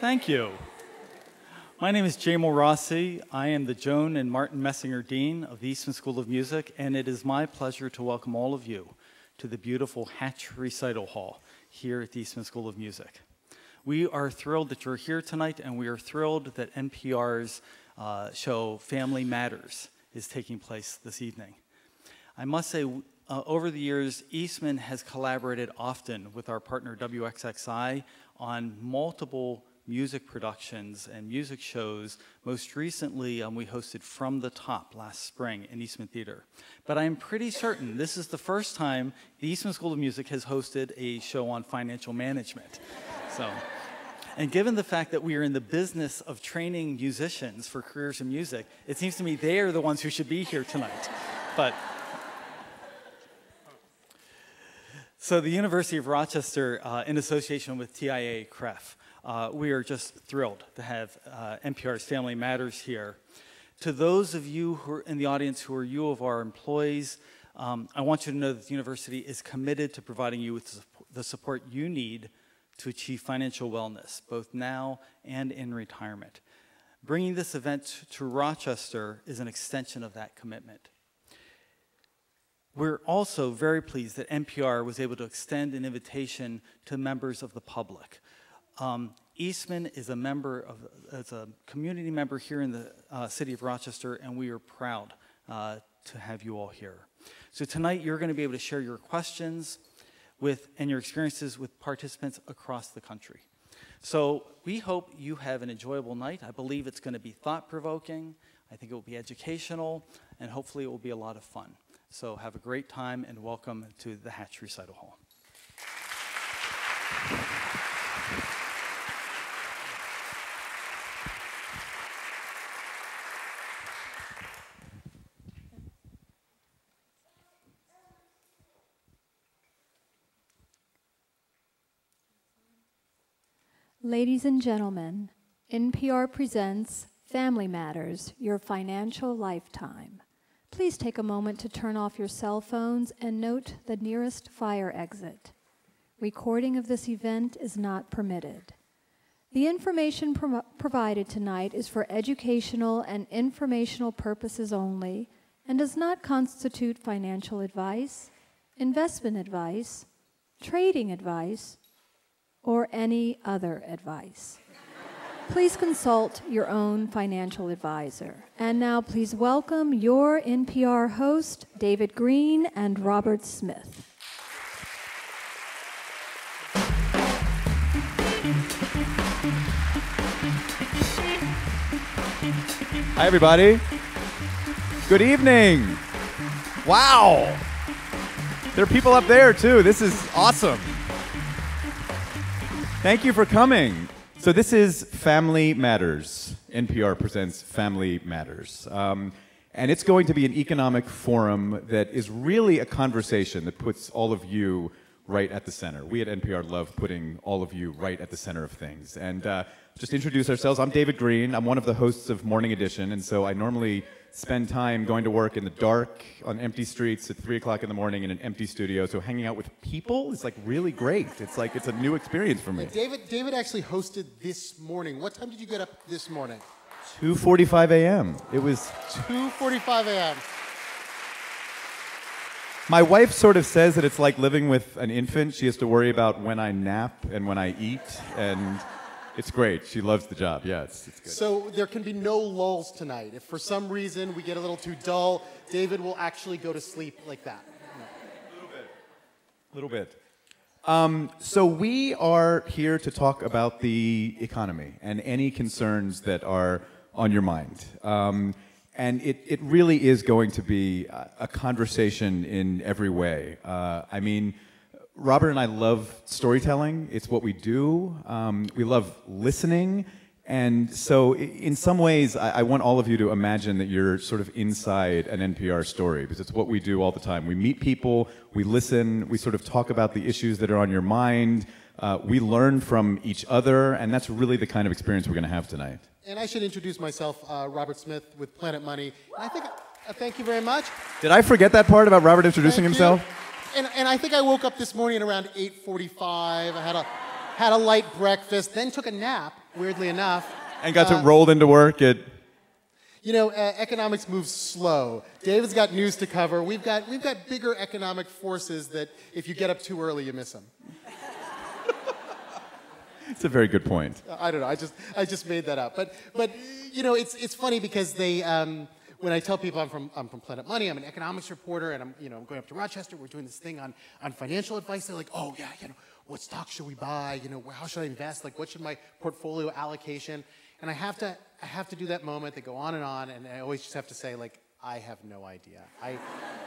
Thank you. My name is Jamal Rossi. I am the Joan and Martin Messinger Dean of the Eastman School of Music, and it is my pleasure to welcome all of you to the beautiful Hatch Recital Hall here at the Eastman School of Music. We are thrilled that you're here tonight, and we are thrilled that NPR's show Family Matters is taking place this evening. I must say, over the years, Eastman has collaborated often with our partner WXXI on multiple music productions and music shows. Most recently, we hosted From the Top last spring in Eastman Theater. But I'm pretty certain this is the first time the Eastman School of Music has hosted a show on financial management. And given the fact that we are in the business of training musicians for careers in music, it seems to me they are the ones who should be here tonight. So the University of Rochester, in association with TIA-CREF, we are just thrilled to have NPR's Family Matters here. To those of you who are in the audience who are U of R employees, I want you to know that the university is committed to providing you with the support you need to achieve financial wellness, both now and in retirement. Bringing this event to Rochester is an extension of that commitment. We're also very pleased that NPR was able to extend an invitation to members of the public. Eastman is a community member here in the city of Rochester, and we are proud to have you all here. So tonight you're going to be able to share your questions and your experiences with participants across the country. So we hope you have an enjoyable night. I believe it's going to be thought-provoking. I think it will be educational, and hopefully it will be a lot of fun. So have a great time, and welcome to the Hatch Recital Hall. Ladies and gentlemen, NPR presents Family Matters, Your Financial Lifetime. Please take a moment to turn off your cell phones and note the nearest fire exit. Recording of this event is not permitted. The information provided tonight is for educational and informational purposes only and does not constitute financial advice, investment advice, trading advice, or any other advice. Please consult your own financial advisor. And now please welcome your NPR host, David Green and Robert Smith. Hi, everybody. Good evening. Wow. There are people up there, too. This is awesome. Thank you for coming. So this is Family Matters. NPR presents Family Matters. And it's going to be an economic forum that is really a conversation that puts all of you right at the center. We at NPR love putting all of you right at the center of things. And just introduce ourselves. I'm David Green. I'm one of the hosts of Morning Edition, and so I normally spend time going to work in the dark on empty streets at 3 o'clock in the morning in an empty studio. So hanging out with people is like really great. It's like it's a new experience for me. David actually hosted this morning. What time did you get up this morning? 2:45 a.m. It was 2:45 a.m. My wife sort of says that it's like living with an infant. She has to worry about when I nap and when I eat, and it's great. She loves the job. Yeah, it's good. So there can be no lulls tonight. If for some reason we get a little too dull, David will actually go to sleep like that. A little bit. So we are here to talk about the economy and any concerns that are on your mind. And it really is going to be a conversation in every way. I mean, Robert and I love storytelling. It's what we do. We love listening. And so in some ways, I want all of you to imagine that you're sort of inside an NPR story, because it's what we do all the time. We meet people, we listen, we sort of talk about the issues that are on your mind. We learn from each other, and that's really the kind of experience we're going to have tonight. And I should introduce myself, Robert Smith with Planet Money. And I think, thank you very much. Did I forget that part about Robert introducing himself? And I think I woke up this morning around 8:45. I had a light breakfast, then took a nap, weirdly enough. And got to roll into work at... You know, economics moves slow. David's got news to cover. We've got bigger economic forces that if you get up too early, you miss them. It's a very good point. I don't know. I just made that up. But you know, it's funny because they when I tell people I'm from Planet Money, I'm an economics reporter, and I'm going up to Rochester. We're doing this thing on financial advice. They're like, oh yeah, what stock should we buy? How should I invest? Like, what should my portfolio allocation? And I have to do that moment. They go on, and I always just have to say, like, I have no idea.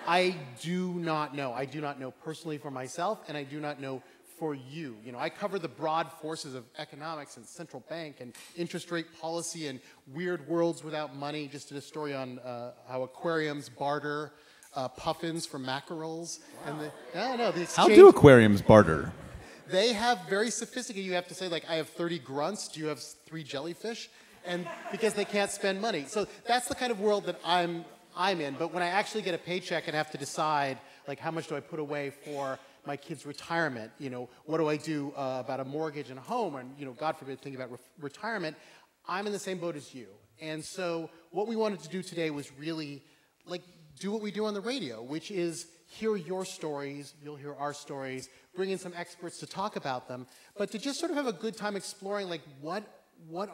I do not know. I do not know personally for myself, and I do not know for you. I cover the broad forces of economics and central bank and interest rate policy and weird worlds without money. Just did a story on how aquariums barter puffins for mackerels. Wow. And the exchange. How do aquariums barter? They have very sophisticated, you have to say, like, I have 30 grunts, do you have 3 jellyfish? And because they can't spend money. So that's the kind of world that I'm in. But when I actually get a paycheck and have to decide, like, how much do I put away for my kid's retirement? What do I do about a mortgage and a home? And, God forbid, think about retirement. I'm in the same boat as you. And so what we wanted to do today was really, like, do what we do on the radio, which is hear your stories, you'll hear our stories, bring in some experts to talk about them, but to just sort of have a good time exploring, like, what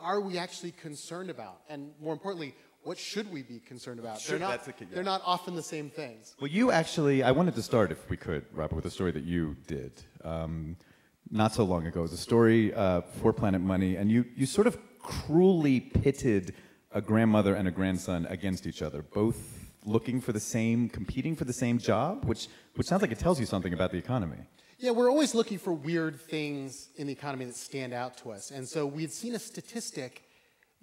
are we actually concerned about? And more importantly, what should we be concerned about? Sure, they're not often the same things. Well, I wanted to start, if we could, Robert, with a story that you did not so long ago. It was a story for Planet Money, and you sort of cruelly pitted a grandmother and a grandson against each other, both competing for the same job, which sounds like it tells you something about the economy. Yeah, we're always looking for weird things in the economy that stand out to us. And so we had seen a statistic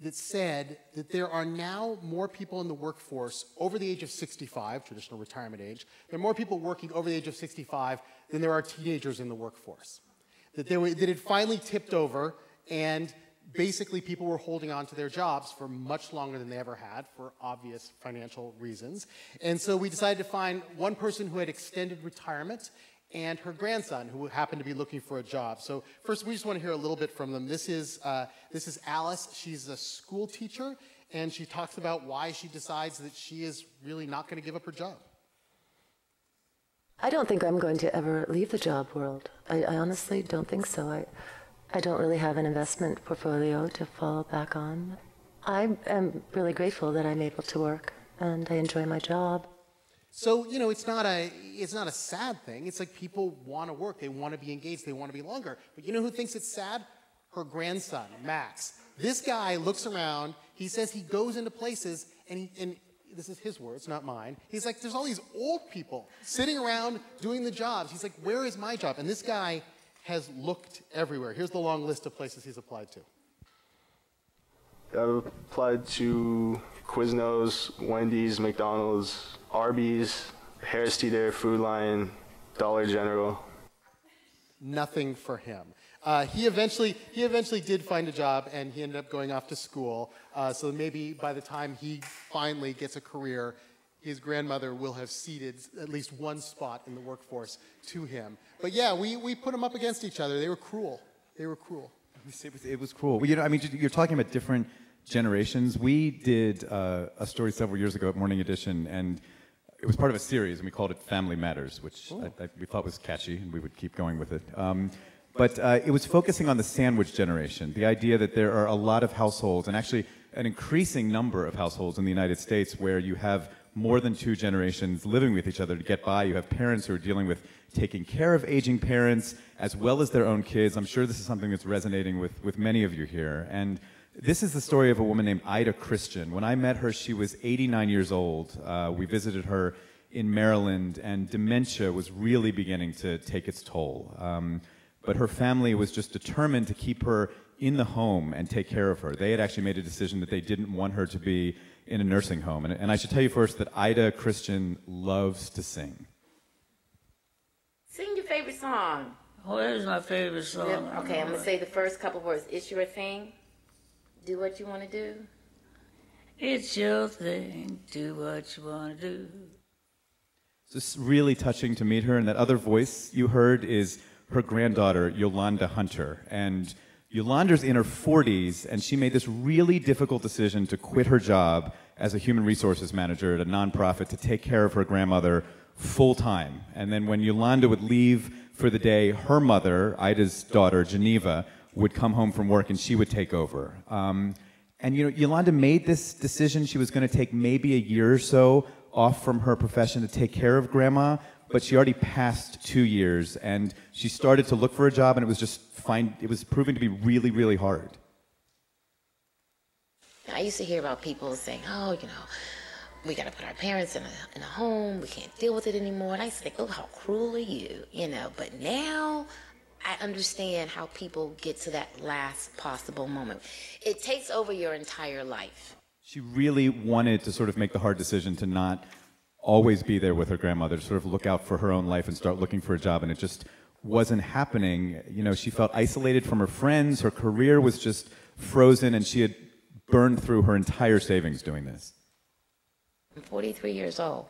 that said that there are now more people in the workforce over the age of 65, traditional retirement age. There are more people working over the age of 65 than there are teenagers in the workforce. That it finally tipped over, and basically people were holding on to their jobs for much longer than they ever had for obvious financial reasons. And so we decided to find one person who had extended retirement and her grandson, who happened to be looking for a job. So first, we just want to hear a little bit from them. This is Alice. She's a school teacher, and she talks about why she decides that she is really not going to give up her job. I don't think I'm going to ever leave the job world. I honestly don't think so. I don't really have an investment portfolio to fall back on. I am really grateful that I'm able to work, and I enjoy my job. So, it's not a sad thing. It's like people want to work. They want to be engaged. They want to be longer. But you know who thinks it's sad? Her grandson, Max. This guy looks around. He says he goes into places, and this is his words, not mine. He's like, there's all these old people sitting around doing the jobs. He's like, where is my job? And this guy has looked everywhere. Here's the long list of places he's applied to. I've applied to Quiznos, Wendy's, McDonald's, Arby's, Harris Teeter, Food Lion, Dollar General. Nothing for him. He eventually did find a job, and he ended up going off to school. So maybe by the time he finally gets a career, his grandmother will have ceded at least one spot in the workforce to him. But yeah, we put them up against each other. They were cruel. It was cruel. Well, you're talking about different generations. We did a story several years ago at Morning Edition, and it was part of a series, and we called it Family Matters, which we thought was catchy, and we would keep going with it. But it was focusing on the sandwich generation, the idea that there are a lot of households, and actually an increasing number of households in the United States where you have more than 2 generations living with each other to get by. You have parents who are dealing with taking care of aging parents as well as their own kids. I'm sure this is something that's resonating with many of you here. And this is the story of a woman named Ida Christian. When I met her, she was 89 years old. We visited her in Maryland, and dementia was really beginning to take its toll. But her family was just determined to keep her in the home and take care of her. They had actually made a decision that they didn't want her to be in a nursing home. And I should tell you first that Ida Christian loves to sing. Sing your favorite song. What is my favorite song? Okay, I'm going to say the first couple words. It's your thing. Do what you want to do. It's your thing. Do what you want to do. It's really touching to meet her, and that other voice you heard is her granddaughter, Yolanda Hunter. And Yolanda's in her 40s, and she made this really difficult decision to quit her job as a human resources manager at a nonprofit to take care of her grandmother full time. And then when Yolanda would leave for the day, her mother, Ida's daughter, Geneva, would come home from work and she would take over. And you know, Yolanda made this decision. She was going to take maybe a year or so off from her profession to take care of Grandma, but she already passed 2 years, and she started to look for a job, and it was just it was proving to be really, really hard. I used to hear about people saying, oh, you know, we got to put our parents in a home. We can't deal with it anymore. And I used to think, oh, how cruel are you? You know, but now I understand how people get to that last possible moment. It takes over your entire life. She really wanted to sort of make the hard decision to not always be there with her grandmother, to sort of look out for her own life and start looking for a job, and it just wasn't happening. You know, she felt isolated from her friends, her career was just frozen, and she had burned through her entire savings doing this. I'm 43 years old.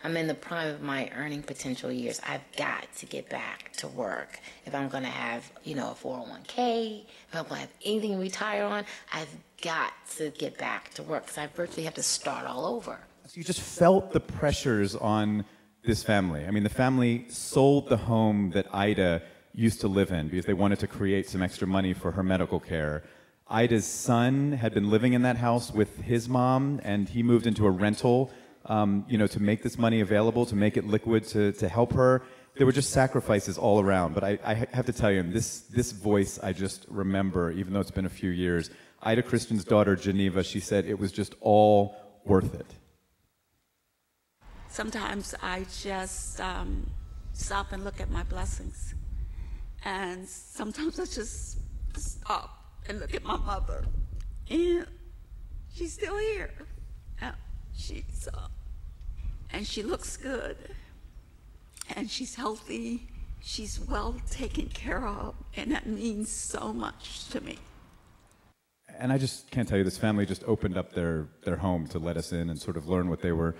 I'm in the prime of my earning potential years. I've got to get back to work. If I'm going to have, you know, a 401k, if I'm going to have anything to retire on, I've got to get back to work because I virtually have to start all over. So you just felt the pressures on this family. I mean, the family sold the home that Ida used to live in because they wanted to create some extra money for her medical care. Ida's son had been living in that house with his mom, and he moved into a rental, you know, to make this money available, to make it liquid, to help her. There were just sacrifices all around. But I have to tell you, and this voice I just remember, even though it's been a few years, Ida Christian's daughter, Geneva, she said it was just all worth it. Sometimes I just stop and look at my blessings. And sometimes I just stop and look at my mother. And she's still here. And she looks good. And she's healthy. She's well taken care of. And that means so much to me. And I just can't tell you, this family just opened up their home to let us in and sort of learn what they were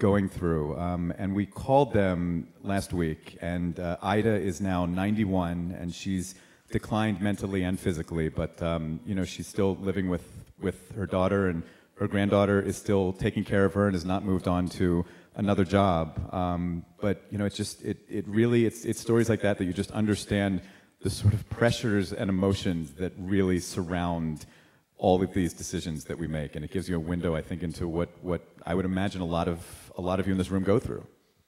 going through. And we called them last week, and Ida is now 91, and she's declined mentally and physically, but you know, she's still living with her daughter, and her granddaughter is still taking care of her and has not moved on to another job. But you know, it's stories like that you just understand the sort of pressures and emotions that really surround all of these decisions that we make, and it gives you a window, I think, into what I would imagine a lot of you in this room go through.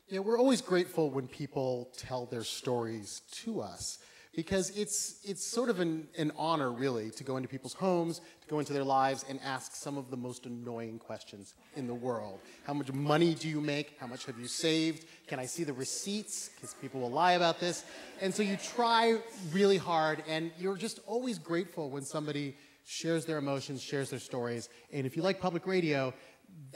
Yeah, we're always grateful when people tell their stories to us, because it's sort of an honor, really, to go into people's homes, to go into their lives and ask some of the most annoying questions in the world. How much money do you make? How much have you saved? Can I see the receipts? Because people will lie about this. And so you try really hard, and you're just always grateful when somebody shares their emotions, shares their stories. And if you like public radio,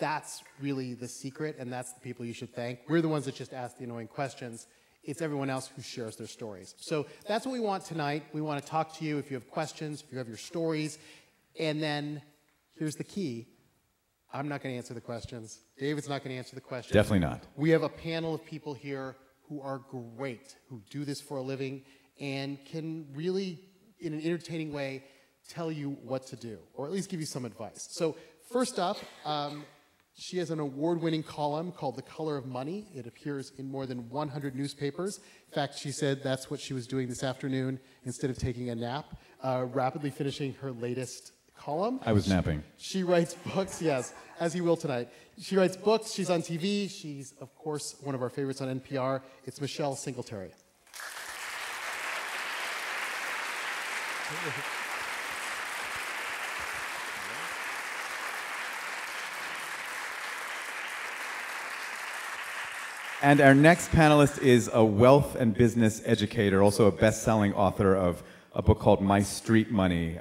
that's really the secret, and that's the people you should thank. We're the ones that just ask the annoying questions. It's everyone else who shares their stories. So that's what we want tonight. We want to talk to you if you have questions, if you have your stories. And then here's the key. I'm not going to answer the questions. David's not going to answer the questions. Definitely not. We have a panel of people here who are great, who do this for a living, and can really, in an entertaining way, tell you what to do, or at least give you some advice. So first up, she has an award-winning column called The Color of Money. It appears in more than 100 newspapers. In fact, she said that's what she was doing this afternoon instead of taking a nap, rapidly finishing her latest column. I was napping. She writes books, yes, as you will tonight. She writes books, she's on TV, she's, of course, one of our favorites on NPR. It's Michelle Singletary. And our next panelist is a wealth and business educator, also a best-selling author of a book called My Street Money.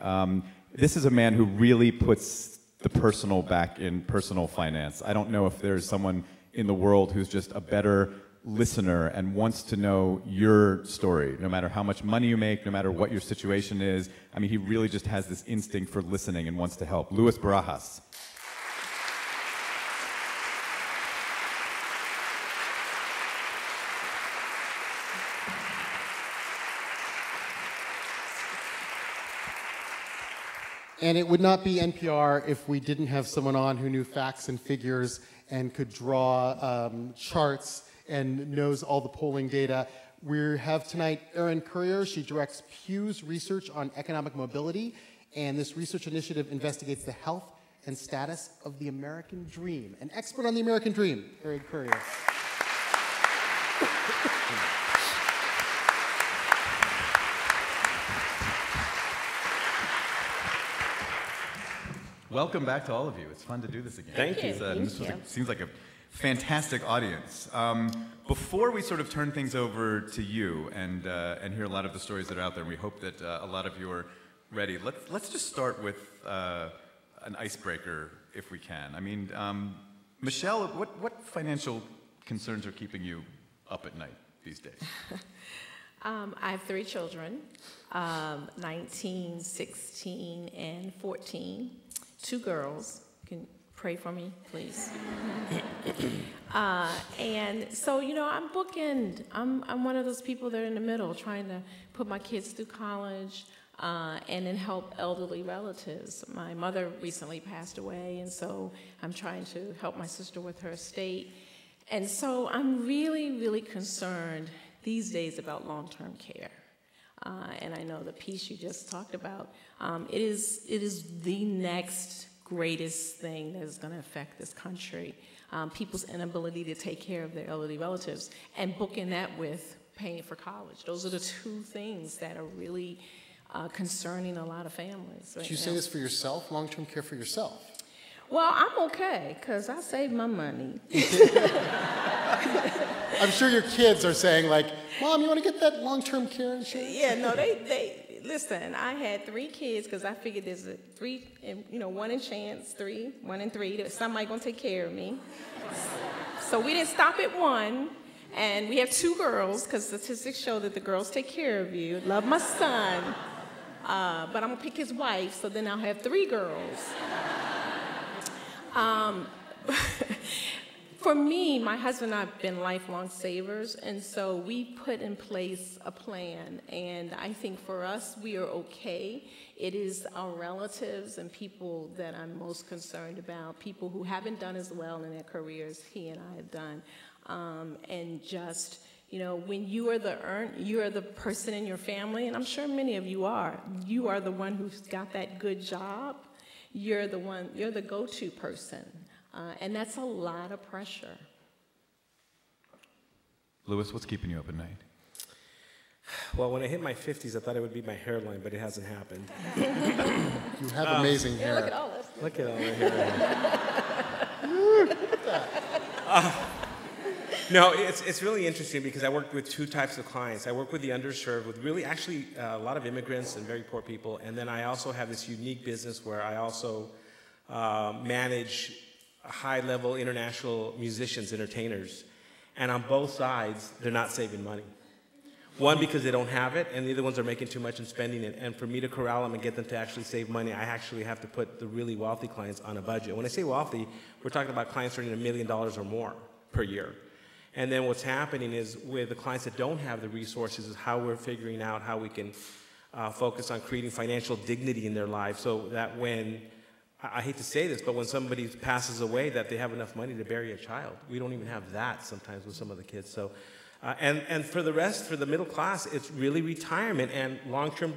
This is a man who really puts the personal back in personal finance. I don't know if there's someone in the world who's just a better listener and wants to know your story, no matter how much money you make, no matter what your situation is. I mean, he really just has this instinct for listening and wants to help. Luis Barajas. And it would not be NPR if we didn't have someone on who knew facts and figures and could draw charts and knows all the polling data. We have tonight Erin Currier. She directs Pew's research on economic mobility, and this research initiative investigates the health and status of the American dream. An expert on the American dream, Erin Currier. Welcome back to all of you. It's fun to do this again. Thank you. Seems like a fantastic audience. Before we sort of turn things over to you and hear a lot of the stories that are out there, and we hope that a lot of you are ready, let's just start with an icebreaker, if we can. I mean, Michelle, what financial concerns are keeping you up at night these days? I have 3 children, 19, 16, and 14. 2 girls. Can you pray for me, please? And so, you know, I'm bookend. I'm one of those people that are in the middle, trying to put my kids through college and then help elderly relatives. My mother recently passed away, and so I'm trying to help my sister with her estate. And so I'm really, really concerned these days about long-term care. And I know the piece you just talked about, it is the next greatest thing that is going to affect this country. People's inability to take care of their elderly relatives, and booking that with paying for college. Those are the 2 things that are really concerning a lot of families. Did you say this for yourself, long-term care for yourself? Well, I'm okay, because I save my money. I'm sure your kids are saying, like, Mom, you want to get that long-term care insurance? Yeah, no, they listen, I had 3 kids, because I figured there's 3, you know, 1 in chance, 1 in 3, that somebody going to take care of me. So we didn't stop at 1, and we have 2 girls, because statistics show that the girls take care of you. Love my son, but I'm going to pick his wife, so then I'll have 3 girls. For me, my husband and I have been lifelong savers, and so we put in place a plan, and I think for us, we are okay. It is our relatives and people that I'm most concerned about, people who haven't done as well in their careers he and I have done. And just, you know, when you are the person in your family, and I'm sure many of you are the one who's got that good job. You're the go-to person. And that's a lot of pressure. Louis, what's keeping you up at night? Well, when I hit my 50s, I thought it would be my hairline, but it hasn't happened. You have amazing hair. Yeah, look at all this. Look at all my hair. No, it's really interesting because I work with 2 types of clients. I work with the underserved, with really actually a lot of immigrants and very poor people. And then I also have this unique business where I also manage high-level international musicians, entertainers. And on both sides, they're not saving money. One, because they don't have it, and the other ones are making too much and spending it. And for me to corral them and get them to actually save money, I actually have to put the really wealthy clients on a budget. When I say wealthy, we're talking about clients earning $1 million or more per year. And then what's happening is with the clients that don't have the resources is how we're figuring out how we can focus on creating financial dignity in their lives so that when, I hate to say this, but when somebody passes away, that they have enough money to bury a child. We don't even have that sometimes with some of the kids. So, and for the rest, for the middle class, it's really retirement and long-term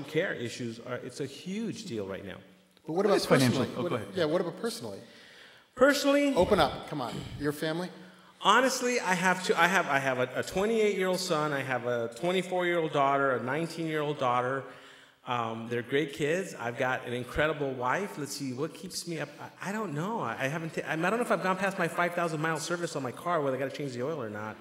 care issues. It's a huge deal right now. But what about personally? Oh, go ahead. Yeah, what about personally? Personally, Open up. Come on. Your family? honestly, I have a 28-year-old son. I have a 24-year-old daughter, a 19-year-old daughter. They're great kids. I've got an incredible wife. Let's see, what keeps me up? I don't know. I don't know if I've gone past my 5,000-mile service on my car, whether I got to change the oil or not.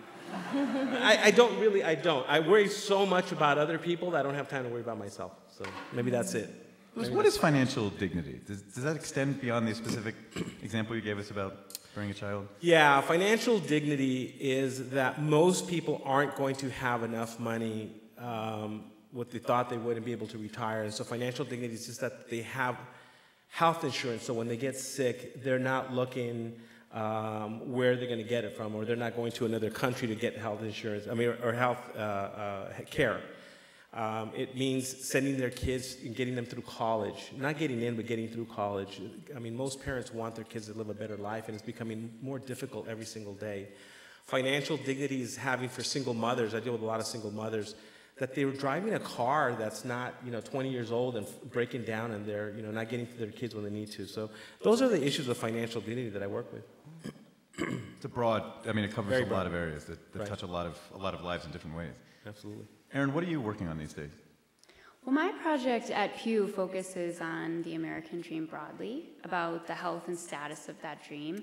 I don't. I worry so much about other people that I don't have time to worry about myself. So maybe that's it. What is financial dignity? Does that extend beyond the specific example you gave us about bearing a child? Yeah, financial dignity is that most people aren't going to have enough money what they thought they would and be able to retire. And so financial dignity is just that they have health insurance, so when they get sick, they're not looking where they're going to get it from, or they're not going to another country to get health insurance, or health care. It means sending their kids and getting them through college. Not getting in, but getting through college. I mean, most parents want their kids to live a better life, and it's becoming more difficult every single day. Financial dignity is having for single mothers. I deal with a lot of single mothers that they were driving a car that's not, 20 years old and breaking down, and they're, not getting to their kids when they need to. So those are the issues of financial dignity that I work with. It's a broad, it covers Very a broad. lot of areas that Right. touch a lot of lives in different ways. Absolutely. Aaron, what are you working on these days? Well, my project at Pew focuses on the American dream broadly, about the health and status of that dream.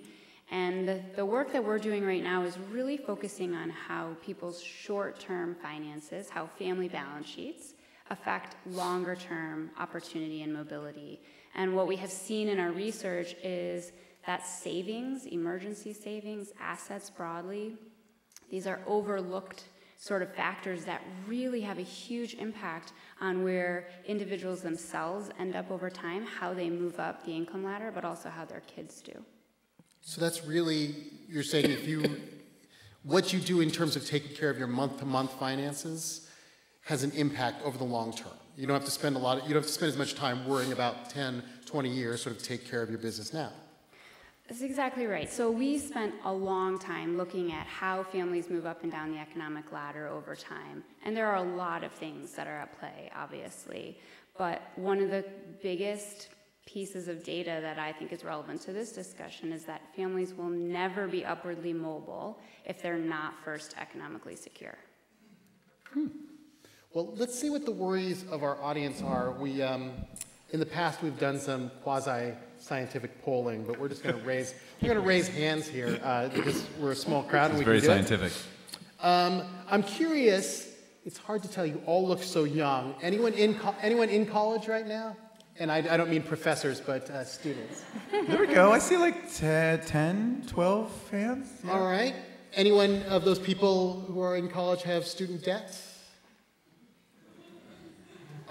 And the work that we're doing right now is really focusing on how people's short-term finances, how family balance sheets affect longer-term opportunity and mobility. And what we have seen in our research is that savings, emergency savings, assets broadly, these are overlooked sort of factors that really have a huge impact on where individuals themselves end up over time, how they move up the income ladder, but also how their kids do. So that's really, you're saying what you do in terms of taking care of your month-to-month finances has an impact over the long term. You don't have to spend you don't have to spend as much time worrying about 10, 20 years, sort of take care of your business now. That's exactly right. So we spent a long time looking at how families move up and down the economic ladder over time. And there are a lot of things that are at play, obviously. But one of the biggest pieces of data that I think is relevant to this discussion is that families will never be upwardly mobile if they're not first economically secure. Well, let's see what the worries of our audience are. In the past, we've done some quasi-scientific polling, but we're just going to raise hands here because we're a small crowd. It's and we very can do scientific. It. I'm curious. It's hard to tell. You all look so young. Anyone in college right now? And I don't mean professors, but students. There we go. I see like 10, 12 hands. Yeah. All right. Anyone of those people who are in college have student debt?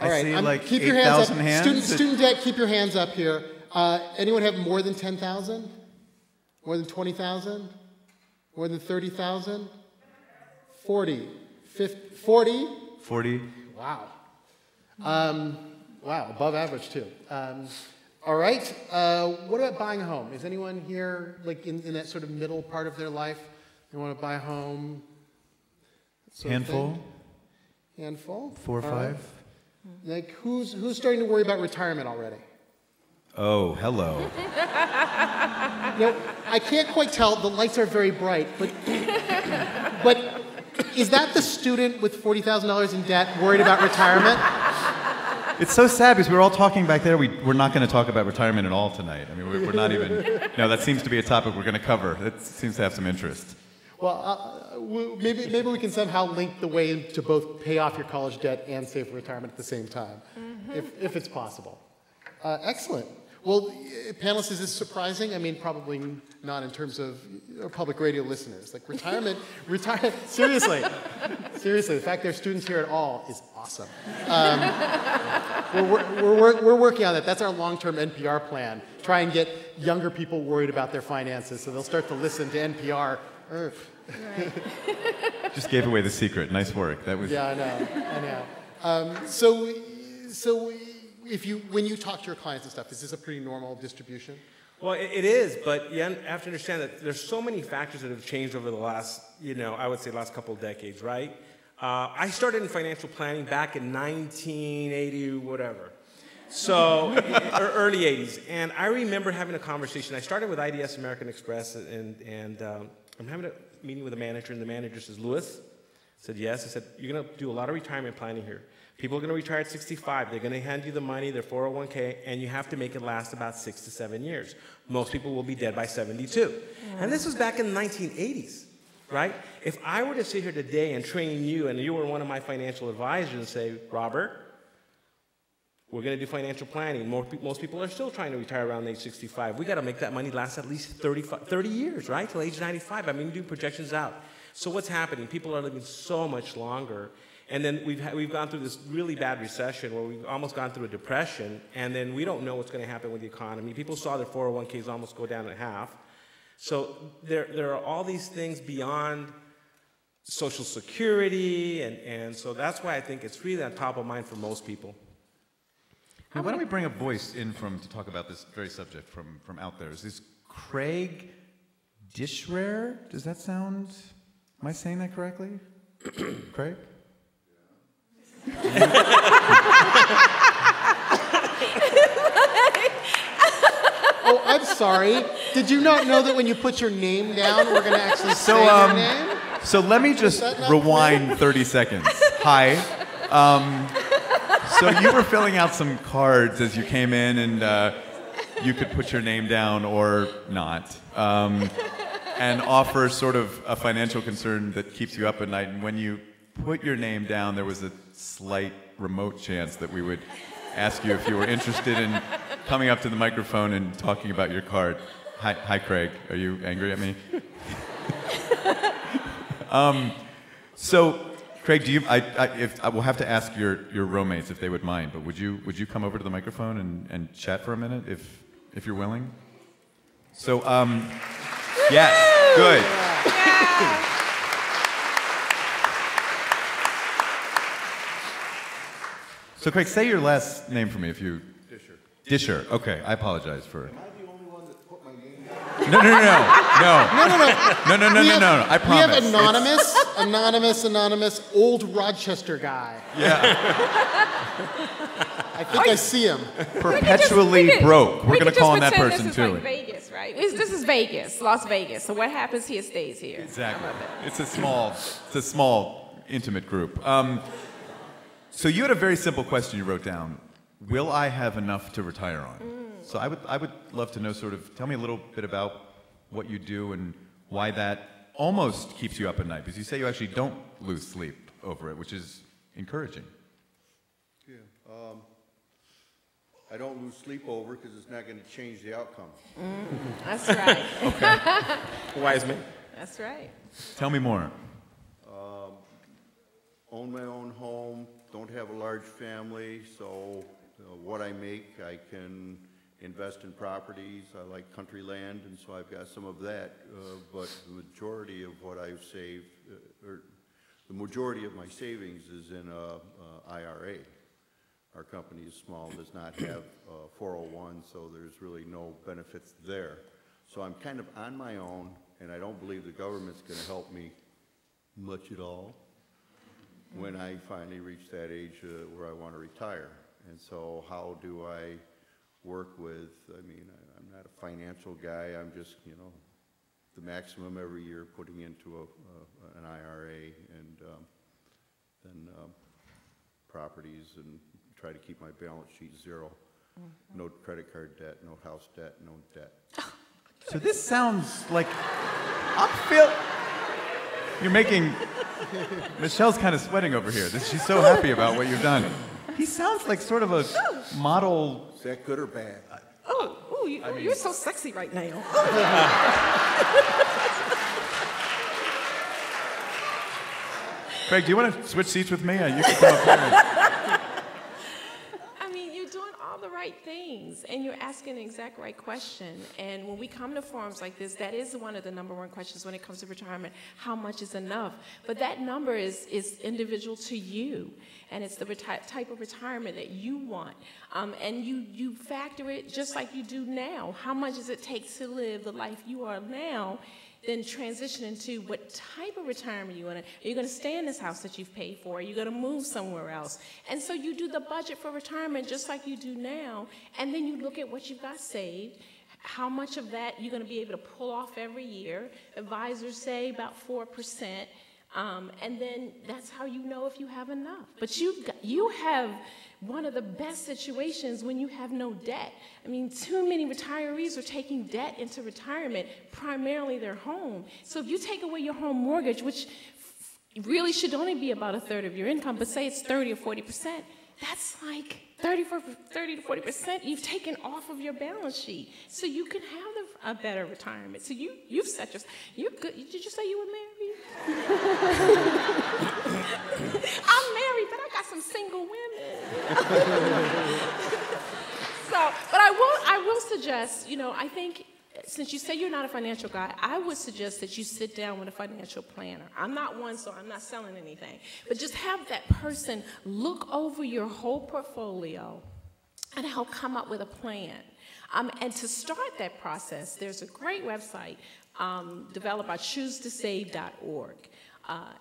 All right. I see like keep your hands up. 8,000 hands. Student debt, keep your hands up here. Anyone have more than 10,000? More than 20,000? More than 30,000? 40. 50, 40? 40. Wow. Wow, above average too. All right. What about buying a home? Is anyone here like in that sort of middle part of their life? They want to buy a home? Handful. Handful? 4 or 5. Right. Like who's starting to worry about retirement already? Oh, hello. I can't quite tell. The lights are very bright, but is that the student with $40,000 in debt worried about retirement? It's so sad because we were all talking back there. We're not going to talk about retirement at all tonight. I mean, we're not even. No, that seems to be a topic we're going to cover. It seems to have some interest. Well, maybe we can somehow link the way to both pay off your college debt and save for retirement at the same time, if it's possible. Excellent. Well, panelists, is this surprising? I mean, probably not in terms of public radio listeners. Like retirement, seriously, the fact there are students here at all is awesome. We're working on that. That's our long-term NPR plan. Try and get younger people worried about their finances so they'll start to listen to NPR. Right. Just gave away the secret. Nice work. That was. Yeah, I know. So when you talk to your clients and stuff, is this a pretty normal distribution? Well, it is, but you have to understand that there's so many factors that have changed over the last, I would say last couple of decades, right? I started in financial planning back in 1980, whatever. So, early 80s. And I remember having a conversation. I started with IDS American Express, and I'm having a meeting with a manager, and the manager says, Louis? I said, yes. I said, you're going to do a lot of retirement planning here. People are going to retire at 65. They're going to hand you the money, their 401k, and you have to make it last about 6 to 7 years. Most people will be dead by 72. And this was back in the 1980s, right? If I were to sit here today and train you, and you were one of my financial advisors, and say, Robert, we're going to do financial planning. Most people are still trying to retire around age 65. We got to make that money last at least 30 years, right, till age 95. I mean, we do projections out. So what's happening? People are living so much longer. And then we've gone through this really bad recession where we've almost gone through a depression, and then we don't know what's going to happen with the economy. People saw their 401ks almost go down in half. So there are all these things beyond Social Security, and so that's why I think it's really on top of mind for most people. Now, why don't we bring a voice in to talk about this very subject from out there? Is this Craig Dishrer? Does that sound? Am I saying that correctly? Craig? Oh, I'm sorry. Did you not know that when you put your name down, we're going to actually say your name? So let me just rewind 30 seconds. Hi. So you were filling out some cards as you came in, and you could put your name down or not, and offer sort of a financial concern that keeps you up at night. And when you put your name down, there was a slight remote chance that we would ask you if you were interested in coming up to the microphone and talking about your card. Hi, Craig. Are you angry at me? So, Craig, do you? I will have to ask your roommates if they would mind. But would you come over to the microphone and chat for a minute if you're willing? So, yes, good. Yeah. So, Craig, say your last name for me if you... Disher. Okay, I apologize for... Am I the only one that put my name down? No. No. I promise. We have anonymous, old Rochester guy. Yeah. I think I see him. Perpetually broke. We're going to call on that person, this is too. Like Vegas, right? This is Vegas, Las Vegas. So what happens here stays here. Exactly. It's a small, intimate group. So you had a very simple question you wrote down. Will I have enough to retire on? So I would love to know tell me a little bit about what you do and why that almost keeps you up at night. Because you say you actually don't lose sleep over it, which is encouraging. Yeah. I don't lose sleep over because it's not going to change the outcome. That's right. Okay. Wise man. That's right. Tell me more. Own my own home, don't have a large family, so what I make I can invest in properties. I like country land, and so I've got some of that, but the majority of what I've saved, or the majority of my savings is in a IRA. Our company is small, does not have 401, so there's really no benefits there. So I'm kind of on my own, and I don't believe the government's going to help me much at all when I finally reach that age where I want to retire. And so how do I work with, I'm not a financial guy, I'm just, the maximum every year putting into an IRA, and then properties, and try to keep my balance sheet zero. No credit card debt, no house debt, no debt. So this sounds like you're making... Michelle's kind of sweating over here. She's so happy about what you've done. He sounds like sort of a model... Is that good or bad? You're so sexy right now. Craig, do you want to switch seats with me? You can come up here. You're doing all the right things, and you're asking the exact right question. And when we come to forums like this, that is one of the number one questions when it comes to retirement. How much is enough? But that number is individual to you, and it's the type of retirement that you want. And you factor it just like you do now. How much does it take to live the life you are now? Then transition into what type of retirement you want. Are you going to stay in this house that you've paid for? Are you going to move somewhere else? And so you do the budget for retirement just like you do now, and then you look at what you've got saved, how much of that you're going to be able to pull off every year. Advisors say about 4%, and then that's how you know if you have enough. But you have one of the best situations when you have no debt. Too many retirees are taking debt into retirement, primarily their home. So if you take away your home mortgage, which really should only be about a third of your income, but say it's 30 or 40%, that's like 30 to 40% you've taken off of your balance sheet. So you can have a better retirement. So you've set yourself, you're good. Did you say you were married? I'm married, but I got some single women. But I will suggest, I think since you say you're not a financial guy, I would suggest that you sit down with a financial planner. I'm not one, so I'm not selling anything. But just have that person look over your whole portfolio and help come up with a plan. And to start that process, there's a great website developed by choosetosave.org.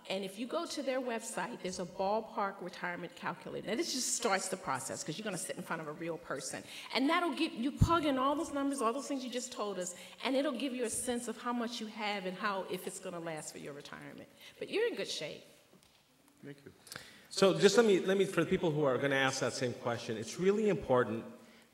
And if you go to their website, there's a ballpark retirement calculator. Now, this just starts the process because you're going to sit in front of a real person. And that'll give you plug in all those numbers, all those things you just told us, and it'll give you a sense of how much you have and if it's going to last for your retirement. But you're in good shape. Thank you. So just let me, for the people who are going to ask that same question, it's really important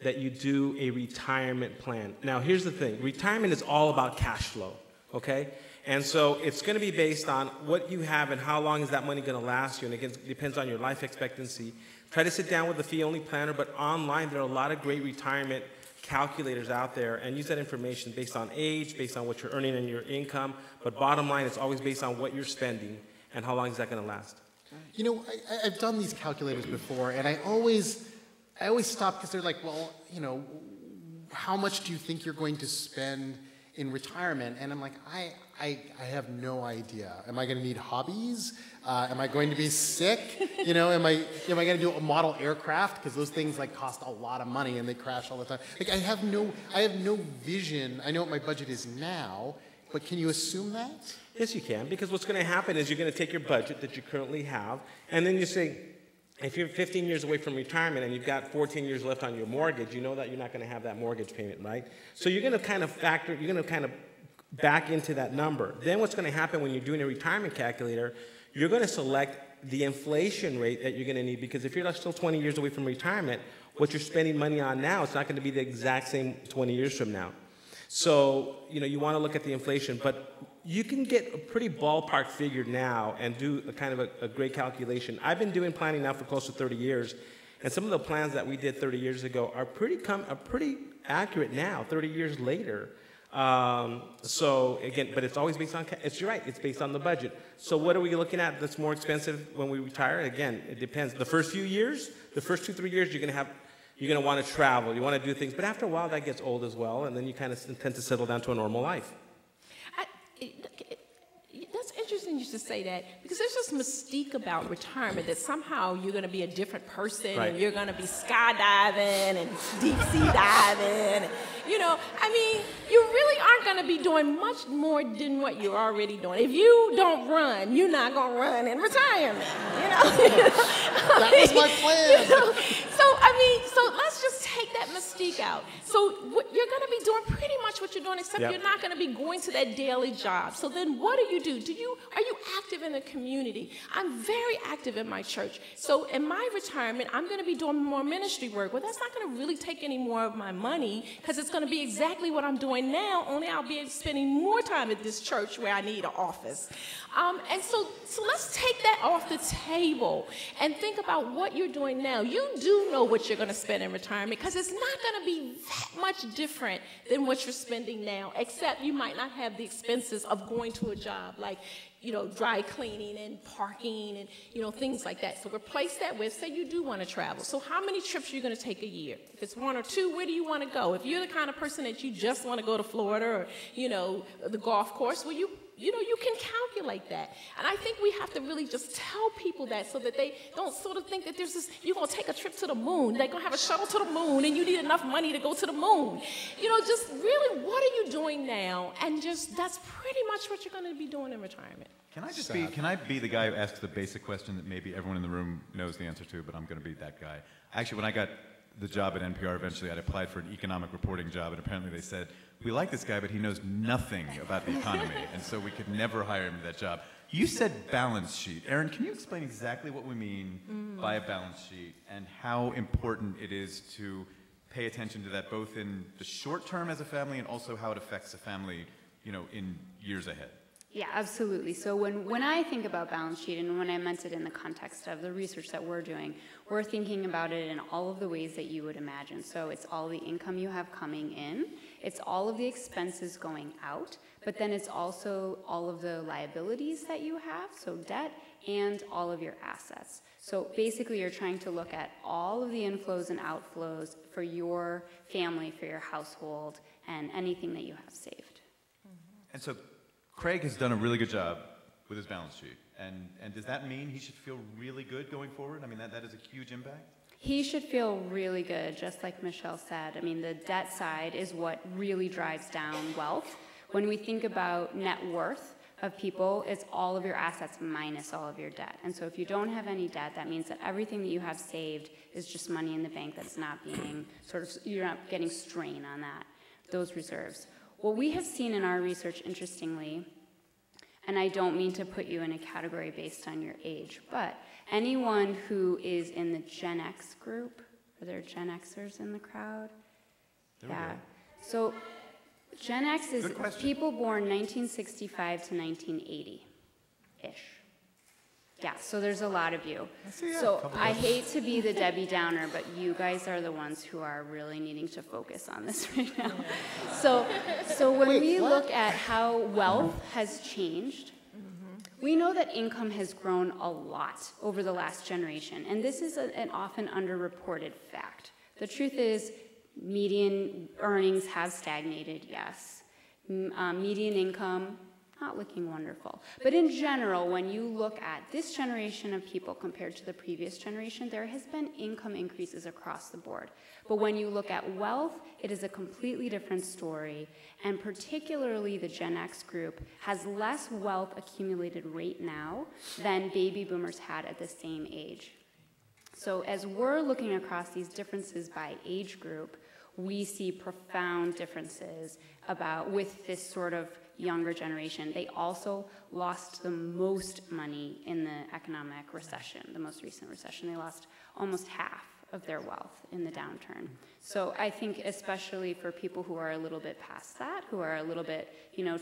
that you do a retirement plan. Now, here's the thing. Retirement is all about cash flow, okay? And so it's going to be based on what you have and how long is that money going to last you. And again, it depends on your life expectancy. Try to sit down with a fee-only planner, but online there are a lot of great retirement calculators out there, and use that information based on age, based on what you're earning and your income. But bottom line, it's always based on what you're spending and how long is that going to last. You know, I've done these calculators before, and I always stop because they're like, well, you know, how much do you think you're going to spend in retirement? And I'm like, I have no idea. Am I going to need hobbies? Am I going to be sick? You know, am I going to do a model aircraft? Because those things like cost a lot of money and they crash all the time. Like I have no vision. I know what my budget is now, but can you assume that? Yes, you can, because what's going to happen is you're going to take your budget that you currently have, and then you say, if you're 15 years away from retirement and you've got 14 years left on your mortgage, you know that you're not going to have that mortgage payment, right? So you're going to kind of back into that number. Then what's going to happen when you're doing a retirement calculator, you're going to select the inflation rate that you're going to need, because if you're still 20 years away from retirement, what you're spending money on now, it's not going to be the exact same 20 years from now. So, you know, you want to look at the inflation, but you can get a pretty ballpark figure now and do a great calculation. I've been doing planning now for close to 30 years, and some of the plans that we did 30 years ago are pretty accurate now, 30 years later. So again, but it's always based on, you're right, it's based on the budget. So what are we looking at that's more expensive when we retire? Again, it depends. The first few years, the first 2-3 years, you're going to want to travel, you want to do things, but after a while that gets old as well, and then you kind of tend to settle down to a normal life. That's interesting you should say that, because there's this mystique about retirement that somehow you're going to be a different person, right, and you're going to be skydiving and deep sea diving. You know, I mean, you really aren't going to be doing much more than what you're already doing. If you don't run, you're not going to run in retirement. You know, that was my plan. You know? So let's just take that mystique out. So you're going to be doing pretty much what you're doing, except you're not going to be going to that daily job. So then what do? Are you active in the community? I'm very active in my church. So in my retirement, I'm going to be doing more ministry work. Well, that's not going to really take any more of my money, because it's going to be exactly what I'm doing now, only I'll be spending more time at this church where I need an office. And so let's take that off the table and think about what you're doing now. You do know what you're going to spend in retirement, because it's not going to be that much different than what you're spending now, except you might not have the expenses of going to a job like, you know, dry cleaning and parking and, you know, things like that. So replace that with, say you do want to travel. So how many trips are you going to take a year? If it's 1 or 2, where do you want to go? If you're the kind of person that you just want to go to Florida or, you know, the golf course, well, you can calculate that. And I think we have to really just tell people that, so that they don't sort of think that there's this, you're going to take a trip to the moon, they're going to have a shuttle to the moon, and you need enough money to go to the moon. You know, just really, what are you doing now? And just, that's pretty much what you're going to be doing in retirement. Can I be the guy who asks the basic question that maybe everyone in the room knows the answer to, but I'm going to be that guy? Actually, when I got the job at NPR eventually, I'd applied for an economic reporting job, and apparently they said, we like this guy, but he knows nothing about the economy, and so we could never hire him to that job. You said balance sheet. Erin, can you explain exactly what we mean by a balance sheet and how important it is to pay attention to that, both in the short term as a family and also how it affects a family, you know, in years ahead? Yeah, absolutely. So when I think about balance sheet, and when I meant it in the context of the research that we're doing, we're thinking about it in all of the ways that you would imagine. So it's all the income you have coming in, it's all of the expenses going out, but then it's also all of the liabilities that you have, so debt, and all of your assets. So basically you're trying to look at all of the inflows and outflows for your family, for your household, and anything that you have saved. And so Craig has done a really good job with his balance sheet. And does that mean he should feel really good going forward? I mean, that is a huge impact? He should feel really good, just like Michelle said. I mean, the debt side is what really drives down wealth. When we think about net worth of people, it's all of your assets minus all of your debt. And so if you don't have any debt, that means that everything that you have saved is just money in the bank that's not being you're not getting strain on those reserves. What we have seen in our research, interestingly, and I don't mean to put you in a category based on your age, but anyone who is in the Gen X group, are there Gen Xers in the crowd? Yeah. So Gen X is people born 1965 to 1980-ish. Yeah, so there's a lot of you. So I hate to be the Debbie Downer, but you guys are the ones who are really needing to focus on this right now. So when we look at how wealth has changed, we know that income has grown a lot over the last generation, and this is an often underreported fact. The truth is, median earnings have stagnated, yes. Median income, not looking wonderful. But in general, when you look at this generation of people compared to the previous generation, there has been income increases across the board. But when you look at wealth, it is a completely different story, and particularly the Gen X group has less wealth accumulated right now than baby boomers had at the same age. So as we're looking across these differences by age group, we see profound differences with this sort of younger generation. They also lost the most money in the economic recession, the most recent recession. They lost almost half of their wealth in the downturn. So I think especially for people who are a little bit past that, who are a little bit,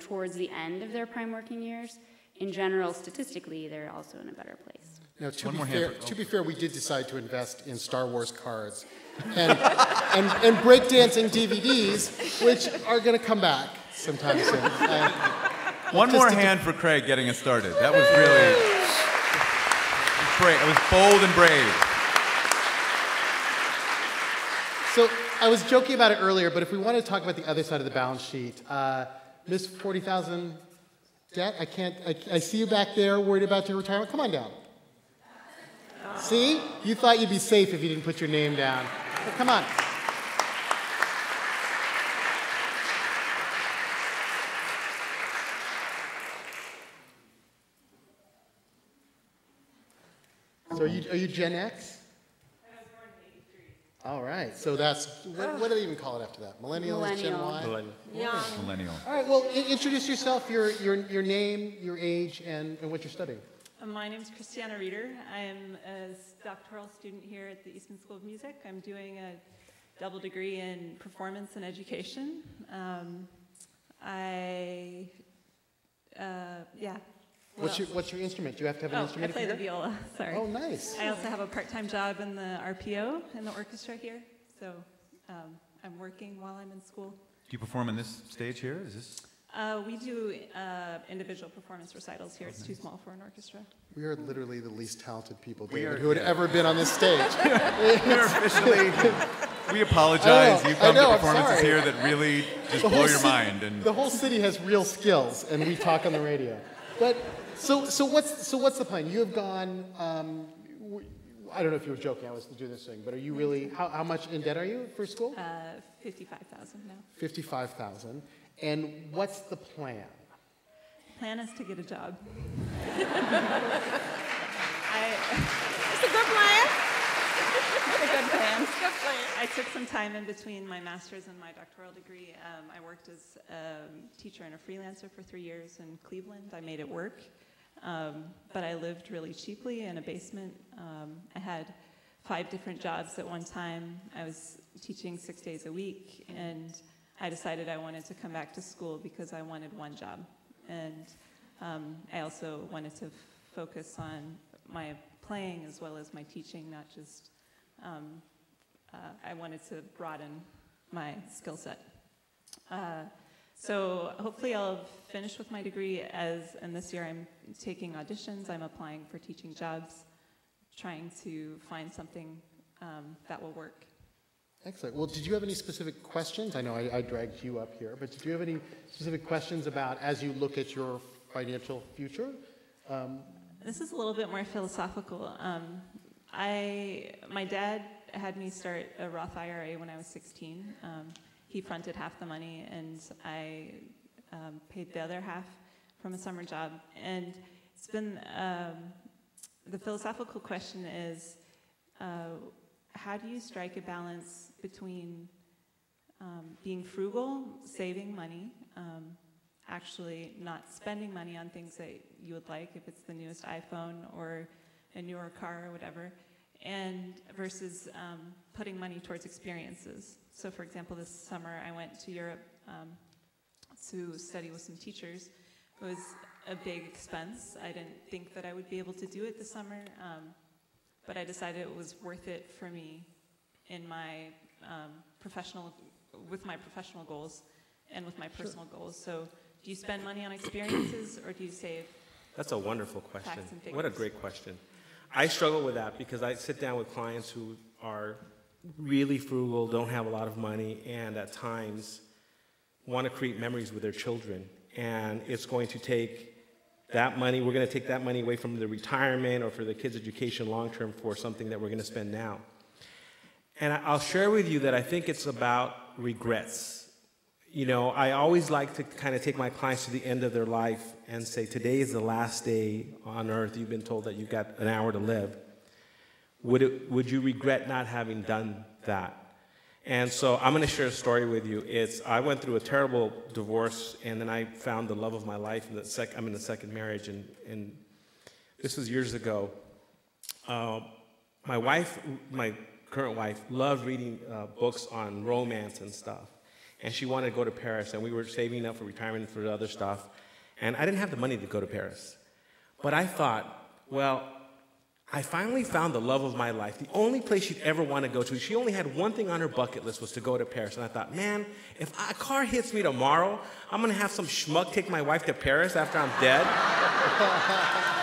towards the end of their prime working years, in general, statistically, they're also in a better place. Now, to be fair, we did decide to invest in Star Wars cards and breakdancing DVDs, which are going to come back sometime soon. One more hand for Craig getting us started. That was really great. It was bold and brave. So I was joking about it earlier, but if we want to talk about the other side of the balance sheet, Miss 40,000 debt. I see you back there, worried about your retirement. Come on down. See? You thought you'd be safe if you didn't put your name down. But come on. So are you Gen X? I was born in '83. All right. So that's, what do they even call it after that? Millennial is Gen Y? Millennial. Yeah. Millennial. All right. Well, introduce yourself, your name, your age, and what you're studying. My name is Christiana Reeder. I am a doctoral student here at the Eastman School of Music. I'm doing a double degree in performance and education. What's your instrument? Do you have to have an instrument? I play the viola, sorry. Oh, nice. I also have a part-time job in the RPO, in the orchestra here. So I'm working while I'm in school. Do you perform on this stage here? Is this? We do individual performance recitals here. It's too small for an orchestra. We are literally the least talented people, David, who had ever been on this stage. We're officially. We apologize. You come to performances here that really just blow your mind. And the whole city has real skills, and we talk on the radio. But so what's the plan? You have gone. I don't know if you were joking. I was to do this thing, but are you really? How much in debt are you for school? 55,000 now. 55,000. And what's the plan? Plan is to get a job. It's a good plan. It's a good plan. It's a good plan. I took some time in between my master's and my doctoral degree. I worked as a teacher and a freelancer for 3 years in Cleveland. I made it work. But I lived really cheaply in a basement. I had 5 different jobs at one time. I was teaching 6 days a week, and I decided I wanted to come back to school because I wanted one job. And I also wanted to focus on my playing as well as my teaching, not just, I wanted to broaden my skill set. So hopefully I'll finish with my degree and this year I'm taking auditions, I'm applying for teaching jobs, trying to find something that will work. Excellent. Well, did you have any specific questions? I know I dragged you up here, but did you have any specific questions about as you look at your financial future? This is a little bit more philosophical. My dad had me start a Roth IRA when I was 16. He fronted half the money, and I paid the other half from a summer job. And it's been, the philosophical question is, how do you strike a balance between being frugal, saving money, actually not spending money on things that you would like, if it's the newest iPhone or a newer car or whatever, and versus putting money towards experiences. So for example, this summer I went to Europe to study with some teachers. It was a big expense. I didn't think that I would be able to do it this summer, but I decided it was worth it for me in my with my professional goals and with my personal goals. So do you spend money on experiences or do you save? That's a wonderful question. What a great question. I struggle with that because I sit down with clients who are really frugal, don't have a lot of money, and at times want to create memories with their children. And it's going to take that money, we're going to take that money away from the retirement or for the kids' education long-term for something that we're going to spend now. And I'll share with you that I think it's about regrets. You know, I always like to kind of take my clients to the end of their life and say, today is the last day on earth. You've been told that you've got an hour to live. Would you regret not having done that? And so I'm going to share a story with you. I went through a terrible divorce, and then I found the love of my life. I'm in the second marriage, and this was years ago. My wife, my current wife, loved reading books on romance and stuff. And she wanted to go to Paris, and we were saving up for retirement for other stuff. And I didn't have the money to go to Paris. But I thought, well, I finally found the love of my life. The only place she'd ever want to go to, she only had one thing on her bucket list, was to go to Paris. And I thought, man, if a car hits me tomorrow, I'm going to have some schmuck take my wife to Paris after I'm dead.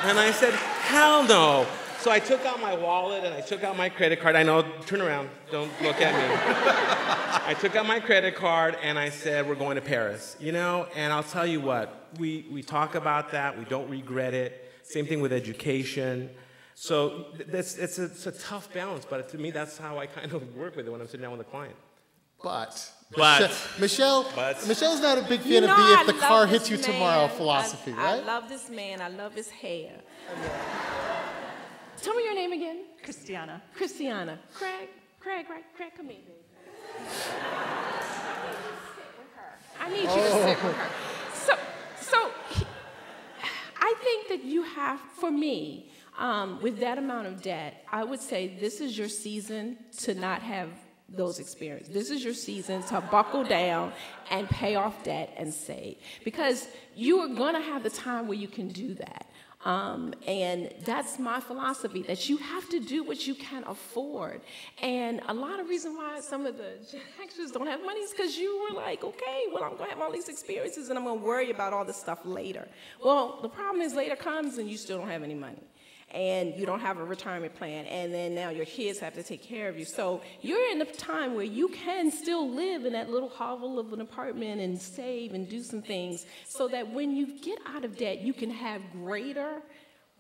And I said, hell no. So I took out my wallet and I took out my credit card. I know, turn around, don't look at me. I took out my credit card and I said, we're going to Paris, you know? And I'll tell you what, we talk about that, we don't regret it. Same thing with education. So it's a tough balance, but to me, that's how I kind of work with it when I'm sitting down with a client. Michelle's not a big fan of the if the car hits you tomorrow philosophy, right? I love this man. I love his hair. Tell me your name again. Christiana. Christiana. Craig, come here, baby. I need you to sit with her. So I think that you have, for me, with that amount of debt, I would say this is your season to not have those experiences. This is your season to buckle down and pay off debt and save. Because you are going to have the time where you can do that. And that's my philosophy, that you have to do what you can afford. And a lot of reason why some of the actors don't have money is because you were like, okay, well, I'm going to have all these experiences and I'm going to worry about all this stuff later. Well, the problem is later comes and you still don't have any money. And you don't have a retirement plan, and then now your kids have to take care of you. So you're in a time where you can still live in that little hovel of an apartment and save and do some things so that when you get out of debt, you can have greater,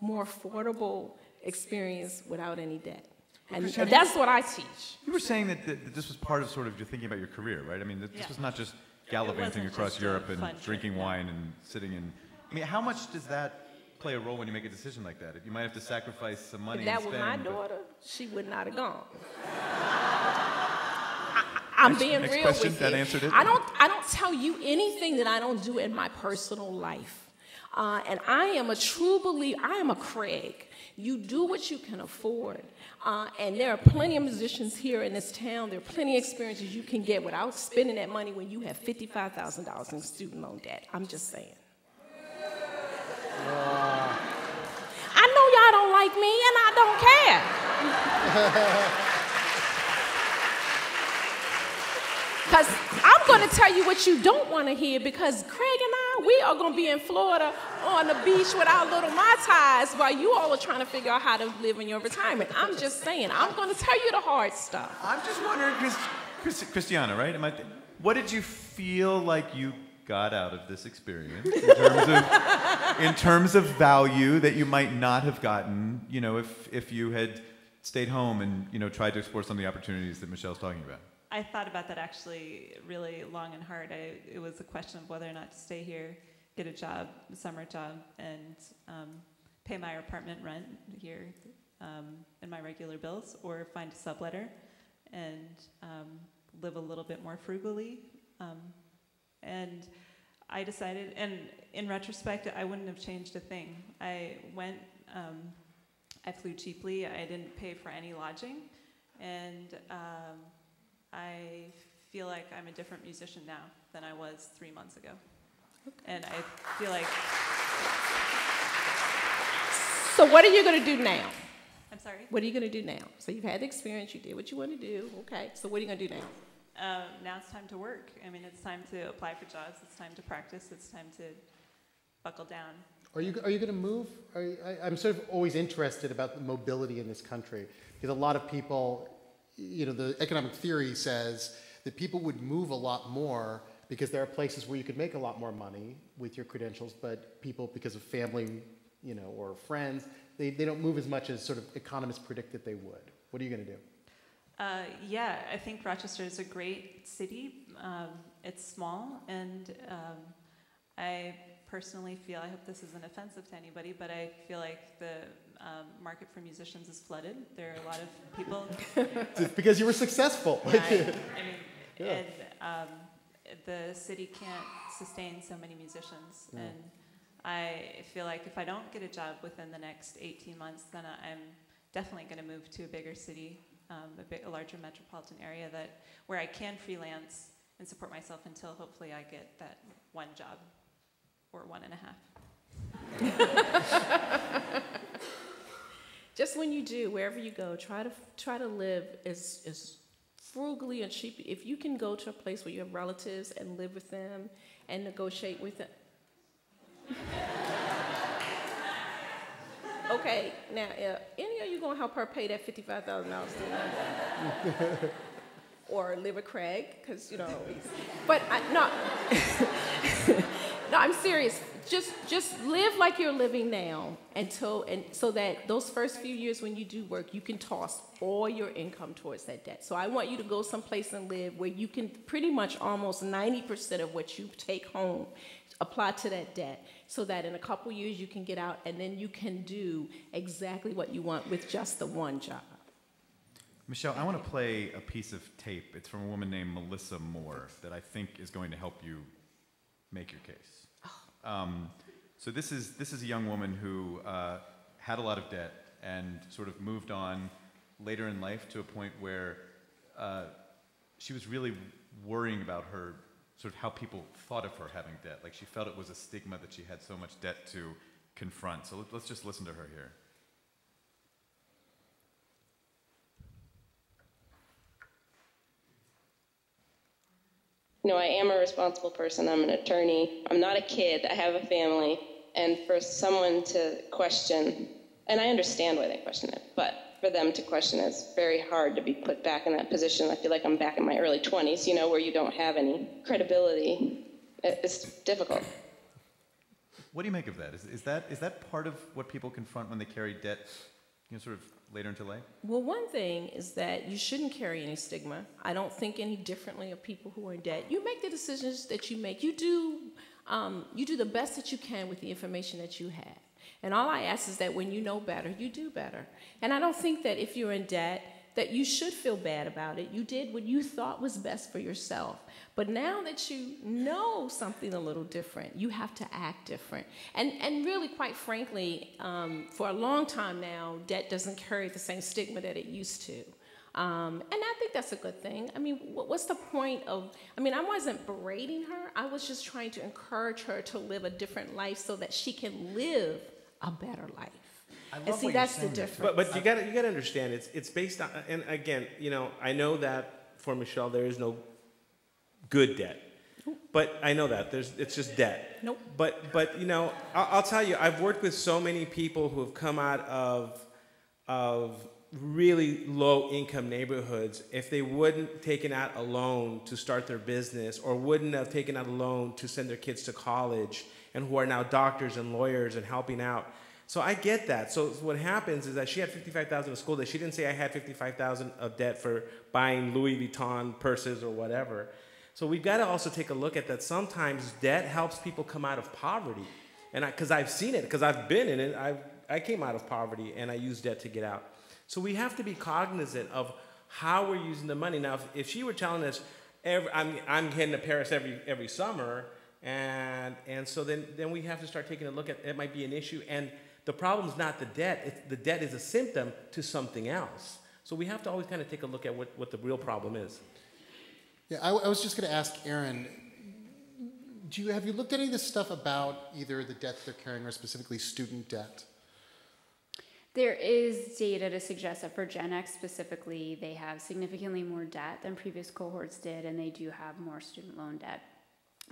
more affordable experience without any debt. And that's what I teach. You were saying that this was part of sort of your thinking about your career, right? I mean, this was not just gallivanting across Europe and drinking wine and sitting in... I mean, how much does that play a role when you make a decision like that? You might have to sacrifice some money. If that and were spend, my daughter, she would not have gone. I'm being real with you. That answered it. I don't tell you anything that I don't do in my personal life. And I am a true believer. I am a Craig. You do what you can afford. And there are plenty of musicians here in this town. There are plenty of experiences you can get without spending that money when you have $55,000 in student loan debt. I'm just saying. I know y'all don't like me, and I don't care. Because I'm going to tell you what you don't want to hear, because Craig and we are going to be in Florida on the beach with our little Mai Tais while you all are trying to figure out how to live in your retirement. I'm just saying, I'm going to tell you the hard stuff. I'm just wondering, because Christiana, right? What did you feel like you got out of this experience in terms of value that you might not have gotten, if you had stayed home and, tried to explore some of the opportunities that Michelle's talking about? I thought about that actually really long and hard. It was a question of whether or not to stay here, get a job, a summer job, and pay my apartment rent here and my regular bills, or find a subletter and live a little bit more frugally. And I decided, and in retrospect, I wouldn't have changed a thing. I flew cheaply. I didn't pay for any lodging, and I feel like I'm a different musician now than I was 3 months ago. And I feel like... So what are you going to do now? I'm sorry? What are you going to do now? So you've had the experience, you did what you want to do, okay. So what are you going to do now? Now it's time to work. I mean, it's time to apply for jobs. It's time to practice. It's time to buckle down. Are you going to move? I'm sort of always interested about the mobility in this country, because a lot of people, the economic theory says that people would move a lot more because there are places where you could make a lot more money with your credentials, but people, because of family, or friends, they don't move as much as sort of economists predict that they would. What are you going to do? Yeah, I think Rochester is a great city. It's small, and I personally feel, I hope this isn't offensive to anybody, but I feel like the market for musicians is flooded. There are a lot of people... It's because you were successful. And the city can't sustain so many musicians. Yeah. And I feel like if I don't get a job within the next 18 months, then I'm definitely going to move to a bigger city, a larger metropolitan area where I can freelance and support myself until hopefully I get that one job, or 1.5. Just when you do, wherever you go, try to live as frugally and cheap. If you can go to a place where you have relatives and live with them and negotiate with them. Okay, now, any of you gonna help her pay that $55,000 or live with Craig? Because but no, I'm serious. Just live like you're living now so that those first few years when you do work, you can toss all your income towards that debt. So I want you to go someplace and live where you can pretty much almost 90% of what you take home apply to that debt, so that in a couple years you can get out and then you can do exactly what you want with just the one job. Michelle, I want to play a piece of tape. It's from a woman named Melissa Moore that I think is going to help you make your case. So this is a young woman who had a lot of debt and sort of moved on later in life to a point where she was really worrying about her, sort of how people thought of her having debt. Like she felt it was a stigma that she had so much debt to confront. So let's just listen to her here. I am a responsible person. I'm an attorney. I'm not a kid. I have a family. And for someone to question, and I understand why they question it, but for them to question it, it's very hard to be put back in that position. I feel like I'm back in my early 20s, where you don't have any credibility. It's difficult. What do you make of that? Is that part of what people confront when they carry debt, sort of later into life? Well, one thing is that you shouldn't carry any stigma. I don't think any differently of people who are in debt. You make the decisions that you make. You do the best that you can with the information that you have. And all I ask is that when you know better, you do better. And I don't think that if you're in debt, that you should feel bad about it. You did what you thought was best for yourself. But now that you know something a little different, you have to act different. And really, quite frankly, for a long time now, debt doesn't carry the same stigma that it used to. And I think that's a good thing. I mean, what's the point of, I wasn't berating her. I was just trying to encourage her to live a different life so that she can live a better life. And see, that's the difference. But you gotta understand, it's based on, and again, I know that for Michelle there is no good debt, but I know that it's just debt. Nope. But I'll tell you, I've worked with so many people who have come out of really low income neighborhoods, if they wouldn't taken out a loan to start their business, or wouldn't have taken out a loan to send their kids to college, and who are now doctors and lawyers and helping out. So I get that. So what happens is that she had $55,000 in school debt. She didn't say I had $55,000 of debt for buying Louis Vuitton purses or whatever. So we've got to also take a look at that. Sometimes debt helps people come out of poverty. And because I've seen it, because I've been in it, I came out of poverty and I used debt to get out. So we have to be cognizant of how we're using the money. Now, if she were telling us, I'm heading to Paris every summer, and so then we have to start taking a look at, it might be an issue. And the problem is not the debt. The debt is a symptom to something else. So we have to always kind of take a look at what the real problem is. Yeah, I was just going to ask Aaron, have you looked at any of this stuff about either the debt they're carrying or specifically student debt? There is data to suggest that for Gen X specifically, they have significantly more debt than previous cohorts did, and they do have more student loan debt.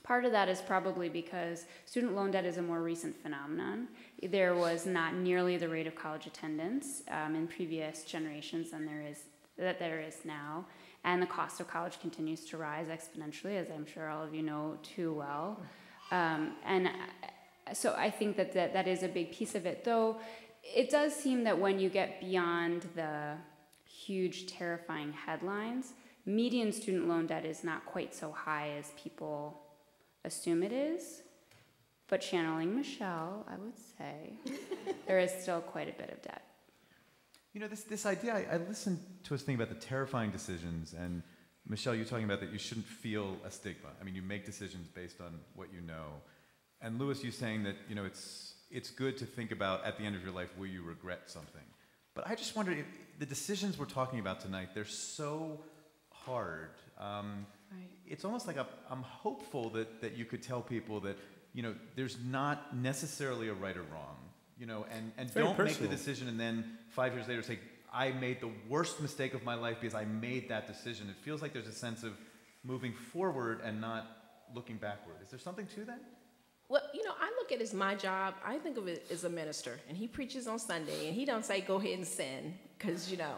Part of that is probably because student loan debt is a more recent phenomenon. There was not nearly the rate of college attendance in previous generations than there is now, and the cost of college continues to rise exponentially, as I'm sure all of you know too well. And so I think that is a big piece of it, though. It does seem that when you get beyond the huge, terrifying headlines, median student loan debt is not quite so high as people assume it is. But channeling Michelle, I would say, there is still quite a bit of debt. You know, this idea, I listened to us think about the terrifying decisions, and Michelle, you're talking about that you shouldn't feel a stigma. I mean, you make decisions based on what you know. And Louis, you saying that, you know, it's good to think about at the end of your life, will you regret something? But I just wonder if the decisions we're talking about tonight, they're so hard. Right. It's almost like I'm hopeful that you could tell people that, you know, there's not necessarily a right or wrong, you know, and don't make the decision and then 5 years later say, I made the worst mistake of my life because I made that decision. It feels like there's a sense of moving forward and not looking backward. Is there something to that? Well, you know, I look at it as my job. I think of it as a minister, and he preaches on Sunday, and he don't say go ahead and sin, because you know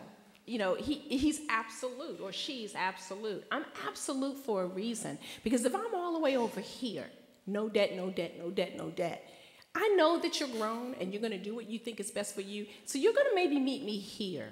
he's absolute, or she's absolute. I'm absolute for a reason, because if I'm all the way over here, no debt, no debt, no debt, no debt, I know that you're grown and you're going to do what you think is best for you. So you're going to maybe meet me here,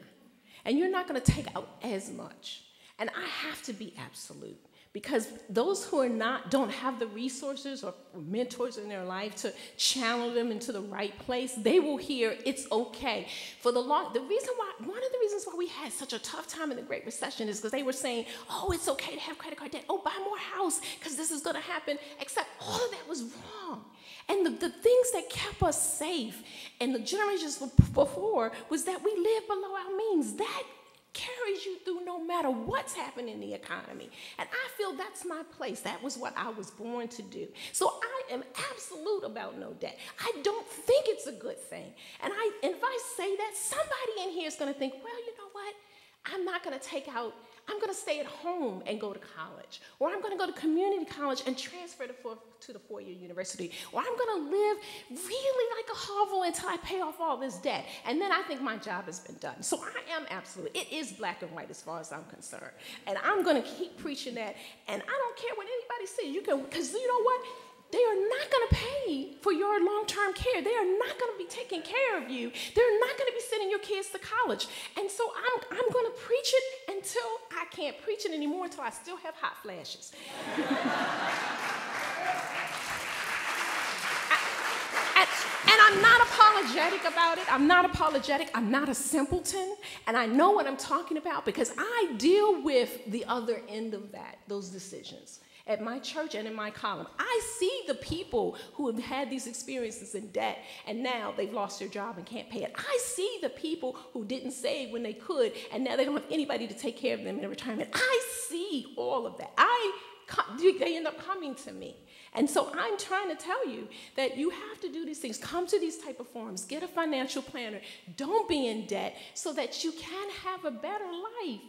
and you're not going to take out as much, and I have to be absolute. Because those who are don't have the resources or mentors in their life to channel them into the right place, they will hear it's okay. One of the reasons why we had such a tough time in the Great Recession is because they were saying, oh, it's okay to have credit card debt. Oh, buy more house because this is going to happen. Except all of that was wrong. And the things that kept us safe and the generations before was that we lived below our means. That carries you through no matter what's happening in the economy. And I feel that's my place. That was what I was born to do. So I am absolute about no debt. I don't think it's a good thing. And if I say that, somebody in here is going to think, well, you know what? I'm not going to I'm going to stay at home and go to college. Or I'm going to go to community college and transfer to the four-year university. Or I'm going to live really like a hovel until I pay off all this debt. And then I think my job has been done. So I am absolute. It is black and white as far as I'm concerned. And I'm going to keep preaching that. And I don't care what anybody says. Because you know what? They are not going to pay for your long-term care. They are not going to be taking care of you. They're not going to be sending your kids to college. And so I'm going to preach it until I can't preach it anymore, until I still have hot flashes. And I'm not apologetic about it. I'm not apologetic. I'm not a simpleton. And I know what I'm talking about because I deal with the other end of those decisions. At my church and in my column, I see the people who have had these experiences in debt and now they've lost their job and can't pay it. I see the people who didn't save when they could and now they don't have anybody to take care of them in retirement. I see all of that. They end up coming to me. And so I'm trying to tell you that you have to do these things. Come to these type of forums. Get a financial planner. Don't be in debt so that you can have a better life.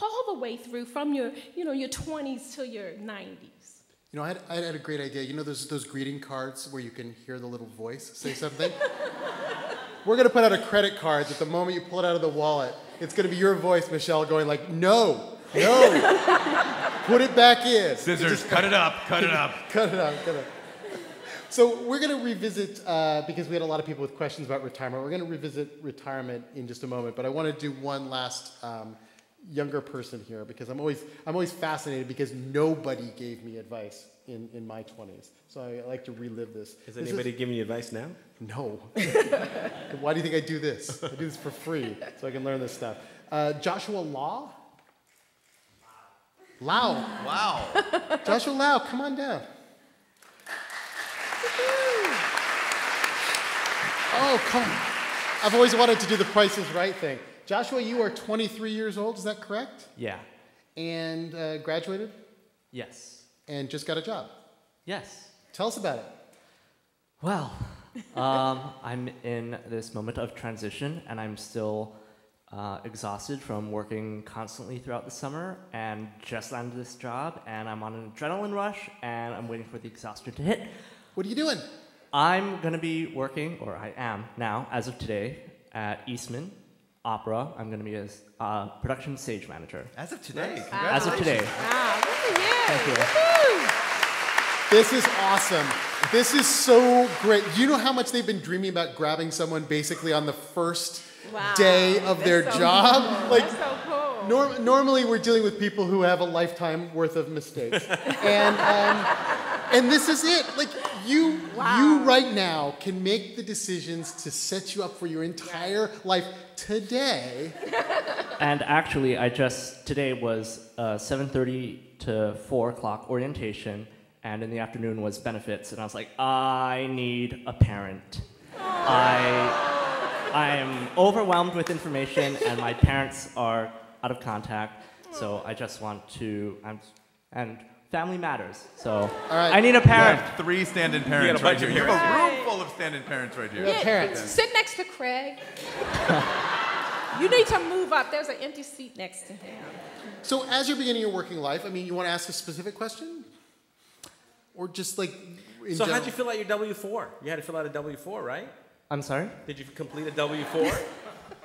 All the way through from your 20s to your 90s. You know, I had a great idea. You know those greeting cards where you can hear the little voice say something? We're going to put out a credit card that the moment you pull it out of the wallet, It's going to be your voice, Michelle, going like, no, put it back in. Scissors, cut it up, cut it up. Cut it up. So we're going to revisit, because we had a lot of people with questions about retirement, we're going to revisit retirement in just a moment, but I want to do one last younger person here, because I'm always fascinated, because nobody gave me advice in my 20s. So I like to relive this. Is anybody giving you advice now? No. Why do you think I do this? I do this for free, so I can learn this stuff. Joshua Lau? Wow. Joshua Lau, come on down. Oh, come on. I've always wanted to do the Price is Right thing. Joshua, you are 23 years old, is that correct? Yeah. And graduated? Yes. And just got a job? Yes. Tell us about it. Well, I'm in this moment of transition, and I'm still exhausted from working constantly throughout the summer, and just landed this job, and I'm on an adrenaline rush, and I'm waiting for the exhaustion to hit. What are you doing? I'm going to be working, or I am now, as of today, at Eastman Opera. I'm going to be a production stage manager. As of today. As of today. Wow, look at you. Thank you. This is awesome. This is so great. You know how much they've been dreaming about grabbing someone basically on the first day of their job? Cool. Like, that's so cool. Normally we're dealing with people who have a lifetime worth of mistakes. And this is it. Like, you right now can make the decisions to set you up for your entire life today. And actually, today was 7:30 to 4 o'clock orientation, and in the afternoon was benefits, and I was like, I need a parent. I am overwhelmed with information, and my parents are out of contact, so I just want to, and family matters, so I need a parent. You have 3 stand-in parents right here. You have a room full of stand-in parents right here. Yeah, sit next to Craig. You need to move up. There's an empty seat next to him. So as you're beginning your working life, I mean, you want to ask a specific question? Or just like in So general? how'd you fill out your W-4? You had to fill out a W-4, right? I'm sorry? Did you complete a W-4?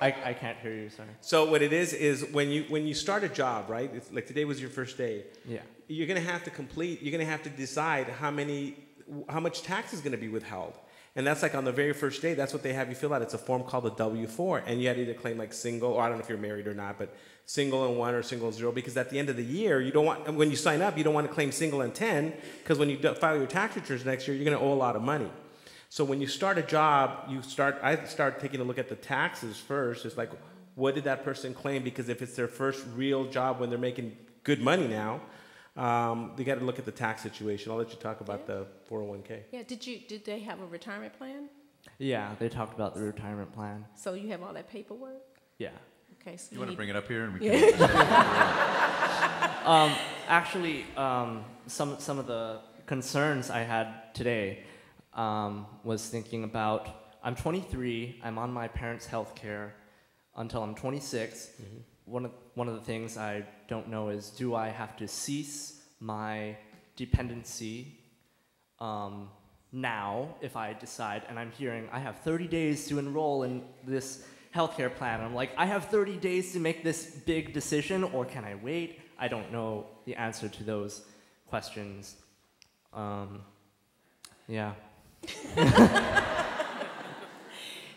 I can't hear you, sorry. So what it is when you start a job, right? It's like today was your first day. Yeah. You're gonna have to decide how much tax is gonna be withheld. And that's like on the very first day, that's what they have you fill out. It's a form called a W-4. And you had to either claim like single, or I don't know if you're married or not, but single and 1 or single and 0, because at the end of the year, when you sign up, you don't want to claim single and 10, because when you file your tax returns next year, you're gonna owe a lot of money. So when you start a job, I start taking a look at the taxes first. It's like, what did that person claim? Because if it's their first real job when they're making good money now, they got to look at the tax situation. I'll let you talk about the 401k. Yeah, did they have a retirement plan? Yeah, they talked about the retirement plan. So you have all that paperwork? Yeah. Okay, so you want to bring it up here and we can. Actually, some of the concerns I had today was thinking about, I'm 23, I'm on my parents' health care until I'm 26. Mm-hmm. One of the things I don't know is, do I have to cease my dependency now if I decide, and I'm hearing I have 30 days to enroll in this healthcare plan. I'm like, I have 30 days to make this big decision, or can I wait? I don't know the answer to those questions. Yeah.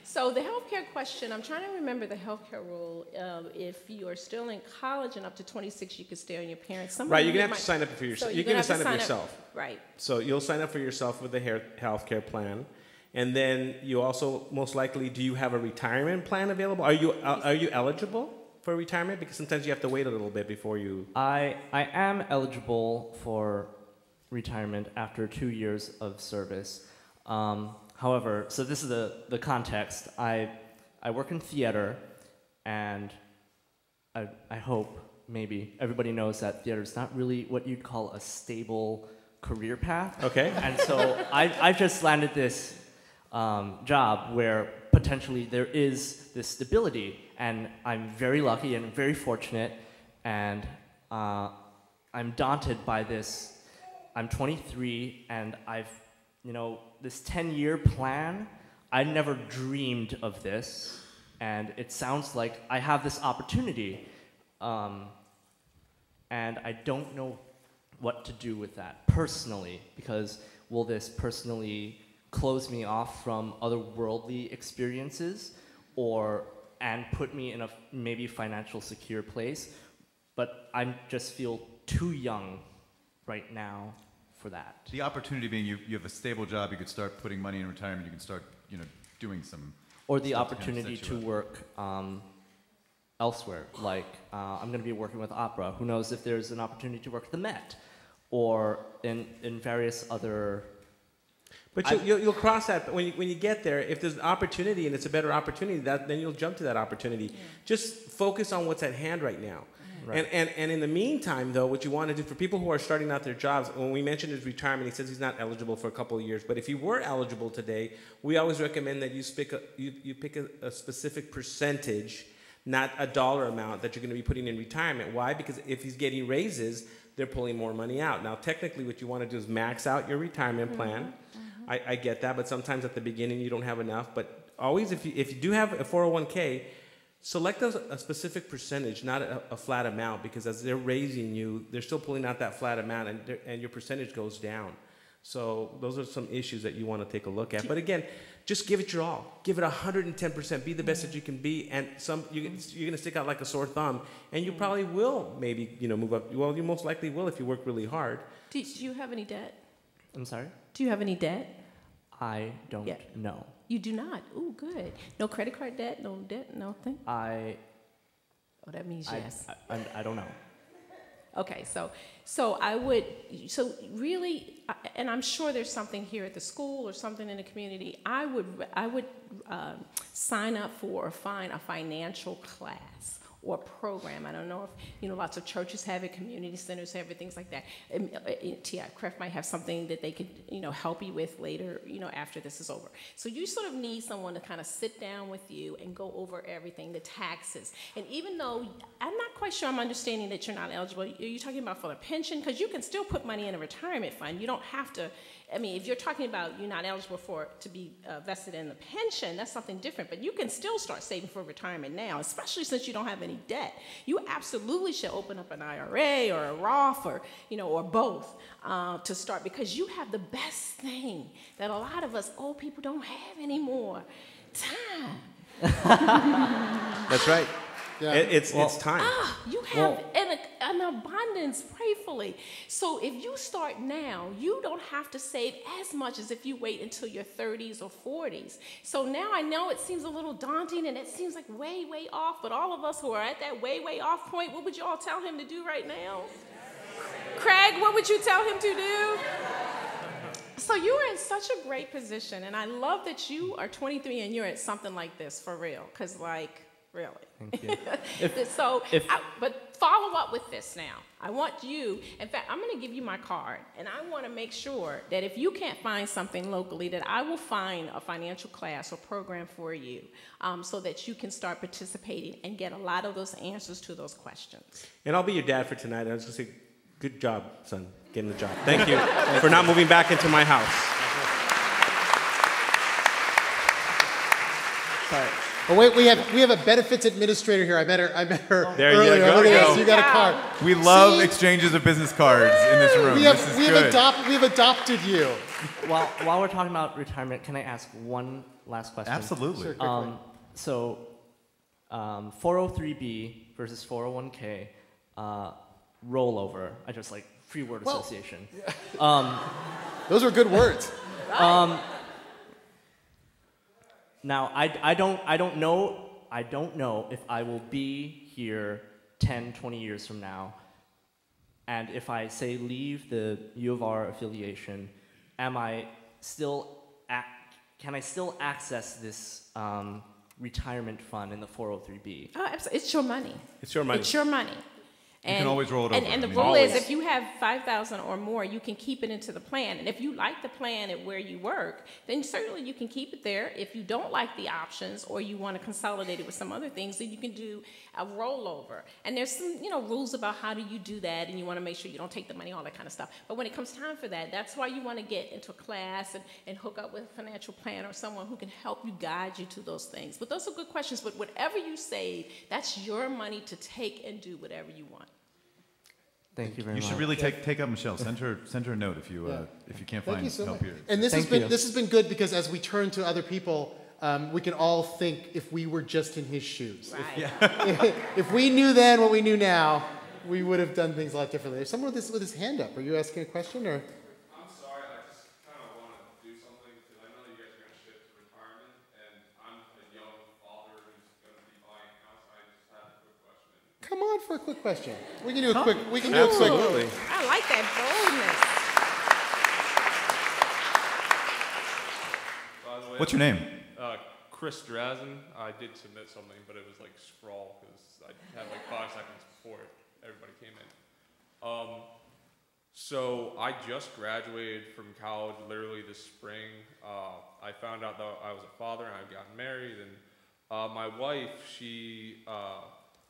So the healthcare question, I'm trying to remember the healthcare rule. If you are still in college and up to 26, you can stay on your parents. Right, you're going to have to sign up for yourself. So you're going to sign up yourself. Right. So you'll sign up for yourself with the healthcare plan. And then you also, most likely, do you have a retirement plan available? Are you eligible for retirement? Because sometimes you have to wait a little bit before you... I am eligible for retirement after 2 years of service. However, so this is the context. I work in theater, and I hope maybe everybody knows that theater is not really what you'd call a stable career path. Okay. And so I just landed this job where potentially there is this stability, and I'm very lucky and very fortunate, and I'm daunted by this. I'm 23, and this 10-year plan, I never dreamed of this, and it sounds like I have this opportunity, and I don't know what to do with that personally, because will this personally close me off from other worldly experiences, and put me in a maybe financial secure place? But I just feel too young right now for that. The opportunity being you have a stable job, you could start putting money in retirement, you can start doing some. Or the opportunity to work elsewhere, like I'm going to be working with opera. Who knows if there's an opportunity to work at the Met, or in various other. But you'll cross that when you get there. If there's an opportunity and it's a better opportunity, then you'll jump to that opportunity. Yeah. Just focus on what's at hand right now. Right. And in the meantime, though, what you want to do for people who are starting out their jobs, when we mentioned his retirement, he says he's not eligible for a couple of years. But if you were eligible today, we always recommend that you pick a specific percentage, not a dollar amount that you're going to be putting in retirement. Why? Because if he's getting raises, they're pulling more money out. Now, technically, what you want to do is max out your retirement plan. I get that, but sometimes at the beginning you don't have enough. But always, if you do have a 401k, select a specific percentage, not a flat amount, because as they're raising you, they're still pulling out that flat amount, and your percentage goes down. So those are some issues that you want to take a look at. But again, just give it your all. Give it 110%. Be the best that you can be, and you're going to stick out like a sore thumb, and you probably will maybe move up. Well, you most likely will if you work really hard. Do you have any debt? I'm sorry? Do you have any debt? I don't know. You do not? Ooh, good. No credit card debt? No debt? Nothing? Oh, that means yes. I don't know. Okay, so really, and I'm sure there's something here at the school or something in the community. I would sign up for or find a financial class or program. I don't know if lots of churches have it, community centers have it, things like that. TICREF might have something that they could help you with later, after this is over. So you sort of need someone to kind of sit down with you and go over everything, the taxes. And even though I'm not quite sure I'm understanding that you're not eligible, are you talking about for the pension? Because you can still put money in a retirement fund. You don't have to. I mean, if you're talking about you're not eligible to be vested in the pension, that's something different. But you can still start saving for retirement now, especially since you don't have any debt. You absolutely should open up an IRA or a Roth or both to start, because you have the best thing that a lot of us old people don't have anymore: time. That's right. Yeah. It's time. You have an abundance, prayfully. So if you start now, you don't have to save as much as if you wait until your 30s or 40s. So now I know it seems a little daunting and it seems like way, way off, but all of us who are at that way, way off point, what would you all tell him to do right now? Craig, what would you tell him to do? So you are in such a great position, and I love that you are 23 and you're at something like this for real, because really. Thank you. But follow up with this now. I want you, in fact, I'm going to give you my card, and I want to make sure that if you can't find something locally, that I will find a financial class or program for you so that you can start participating and get a lot of those answers to those questions. And I'll be your dad for tonight. I was going to say, good job, son, getting the job. Thank you for not moving back into my house. Sorry. Oh wait, we have a benefits administrator here. I met her there earlier. You go. You got a card. We love exchanges of business cards in this room. We've adopted you. While we're talking about retirement, can I ask one last question? Absolutely. Sure, 403B versus 401K rollover. I just like free word association. Those are good words. Now, I don't know if I will be here 10, 20 years from now, and if I say leave the U of R affiliation, can I still access this retirement fund in the 403B? Oh, absolutely. It's your money. It's your money. It's your money. You can always roll it over. And the I mean, rule always. is if you have 5,000 or more, you can keep it into the plan. And if you like the plan at where you work, then certainly you can keep it there. If you don't like the options or you want to consolidate it with some other things, then you can do a rollover. And there's some, rules about how do you do that, and you want to make sure you don't take the money, all that kind of stuff. But when it comes time for that, that's why you want to get into a class and hook up with a financial planner or someone who can help you guide you to those things. But those are good questions. But whatever you save, that's your money to take and do whatever you want. Thank you very much. You should really take up Michelle. Send her a note if you can't Thank find you so help much. here. And this has been good because as we turn to other people, we can all think if we were just in his shoes. Right. If we knew then what we knew now, we would have done things a lot differently. There's someone with his hand up. Are you asking a question or? I'm sorry, I just kind of want to do something because I know you guys are going to shift to retirement, and I'm a young father who's going to be buying a house. I just had a quick question. Come on for a quick question. We can do a quick. We can do Absolutely. a quick. I like that boldness. By the way, What's your name? Chris Drazen. I did submit something, but it was like sprawl because I had like 5 seconds before everybody came in. So I just graduated from college literally this spring. I found out that I was a father and I've gotten married, and my wife, she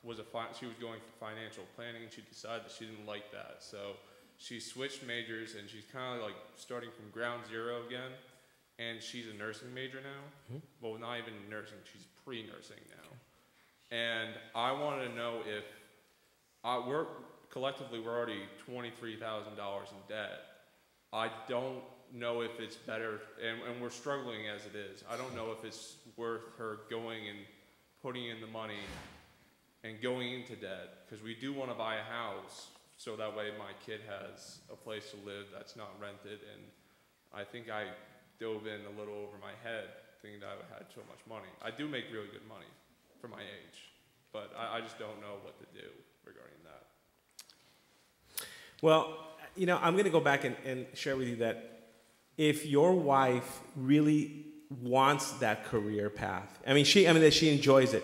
was going for financial planning, and she decided that she didn't like that. So she switched majors, and she's kind of like starting from ground zero again. And she's a nursing major now. Well, not even nursing, she's pre-nursing now. And I wanted to know if we're already $23,000 in debt. I don't know if it's better, and we're struggling as it is. I don't know if it's worth her going and putting in the money and going into debt, because we do want to buy a house so that way my kid has a place to live that's not rented. And I think I dove in a little over my head thinking that I had so much money. I do make really good money for my age, but I just don't know what to do regarding that. Well, I'm going to go back and share with you that if your wife really wants that career path, that she enjoys it,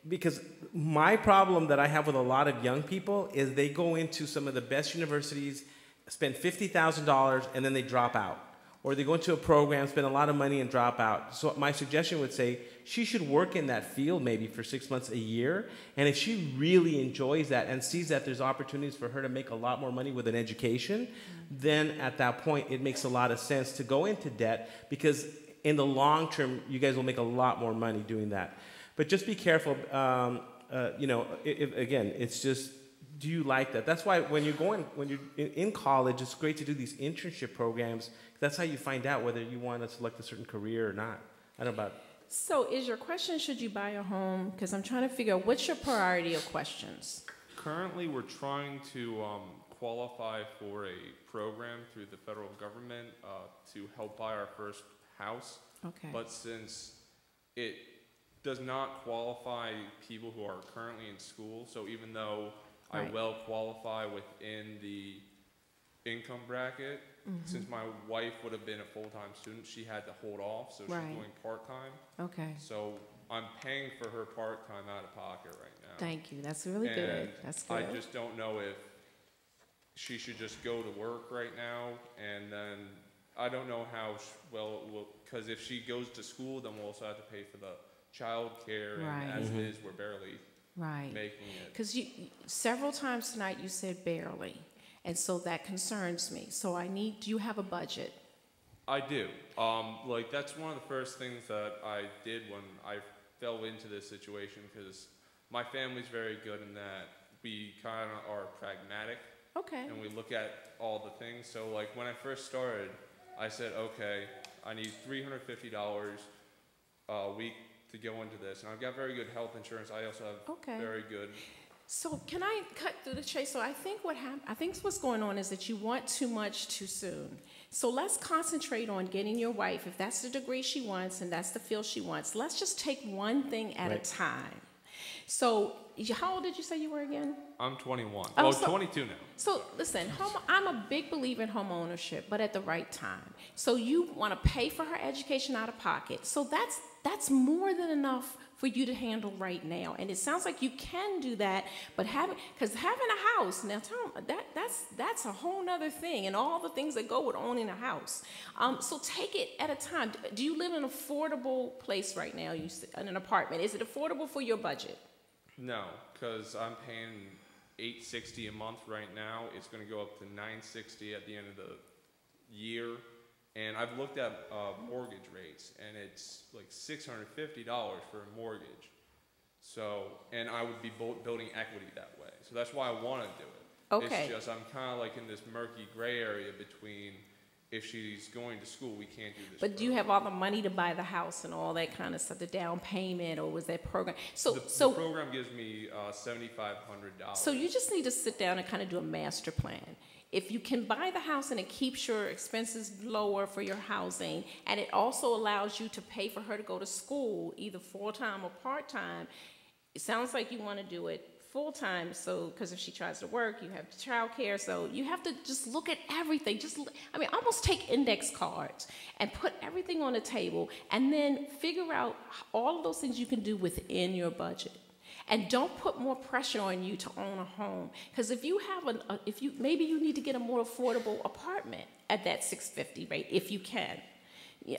because my problem that I have with a lot of young people is they go into some of the best universities, spend $50,000, and then they drop out. Or they go into a program, spend a lot of money, and drop out. So my suggestion would say she should work in that field maybe for 6 months, a year. And if she really enjoys that and sees that there's opportunities for her to make a lot more money with an education, then at that point it makes a lot of sense to go into debt, because in the long term, you guys will make a lot more money doing that. But just be careful. Again, it's just, do you like that? That's why when you're in college, it's great to do these internship programs. That's how you find out whether you want to select a certain career or not. I don't know about. So is your question, should you buy a home? Because I'm trying to figure out what's your priority of questions. Currently, we're trying to qualify for a program through the federal government to help buy our first house. Okay. But since it does not qualify people who are currently in school, so even though I well qualify within the income bracket, since my wife would have been a full-time student, she had to hold off, so she's going part-time. Okay. So I'm paying for her part-time out of pocket right now. Thank you. That's really good. That's good. I just don't know if she should just go to work right now, and then I don't know how because if she goes to school, then we'll also have to pay for the child care, and as it is, we're barely making it. Because several times tonight you said barely. And so that concerns me. So do you have a budget? I do. That's one of the first things that I did when I fell into this situation, because my family's very good in that we kind of are pragmatic. Okay. And we look at all the things. So when I first started, I said, okay, I need $350 a week to go into this. And I've got very good health insurance. I also have very good. So can I cut through the chase? So I think what's going on is that you want too much too soon. So let's concentrate on getting your wife, if that's the degree she wants and that's the field she wants, let's just take one thing at a time. So how old did you say you were again? I'm 21. Oh, 22 now. So listen, I'm a big believer in home ownership, but at the right time. So you want to pay for her education out of pocket. So that's more than enough for you to handle right now. And it sounds like you can do that, but having a house, now tell them, that's a whole nother thing, and all the things that go with owning a house. So take it at a time. Do you live in an affordable place right now, in an apartment? Is it affordable for your budget? No, because I'm paying $860 a month right now. It's going to go up to $960 at the end of the year. And I've looked at mortgage rates, and it's like $650 for a mortgage. So, and I would be building equity that way. So that's why I want to do it. Okay. It's just I'm kind of like in this murky gray area between if she's going to school, we can't do this. But do you have all the money to buy the house and all that kind of stuff, the down payment, or was that program? The program gives me $7,500. So you just need to sit down and kind of do a master plan. If you can buy the house and it keeps your expenses lower for your housing, and it also allows you to pay for her to go to school, either full-time or part-time, it sounds like you want to do it full-time, so because if she tries to work, you have childcare, so you have to just look at everything. Almost take index cards and put everything on the table, and then figure out all of those things you can do within your budget. And don't put more pressure on you to own a home, because if you have maybe you need to get a more affordable apartment at that $650 rate if you can.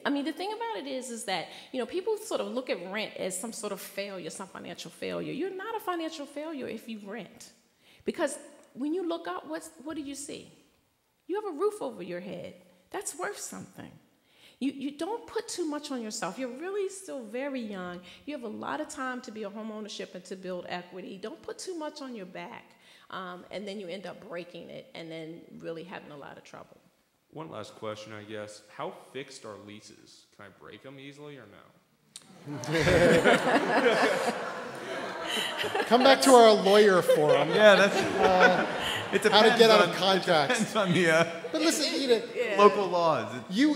I mean, the thing about it is that, people sort of look at rent as some sort of failure, some financial failure. You're not a financial failure if you rent, because when you look up, what do you see? You have a roof over your head. That's worth something. You don't put too much on yourself. You're really still very young. You have a lot of time to be a home ownership and to build equity. Don't put too much on your back, and then you end up breaking it and then really having a lot of trouble. One last question, I guess. How fixed are leases? Can I break them easily or no? Come back to our lawyer forum. Yeah, that's. It depends how to get out on, of contracts. It depends on the. But listen, local laws. You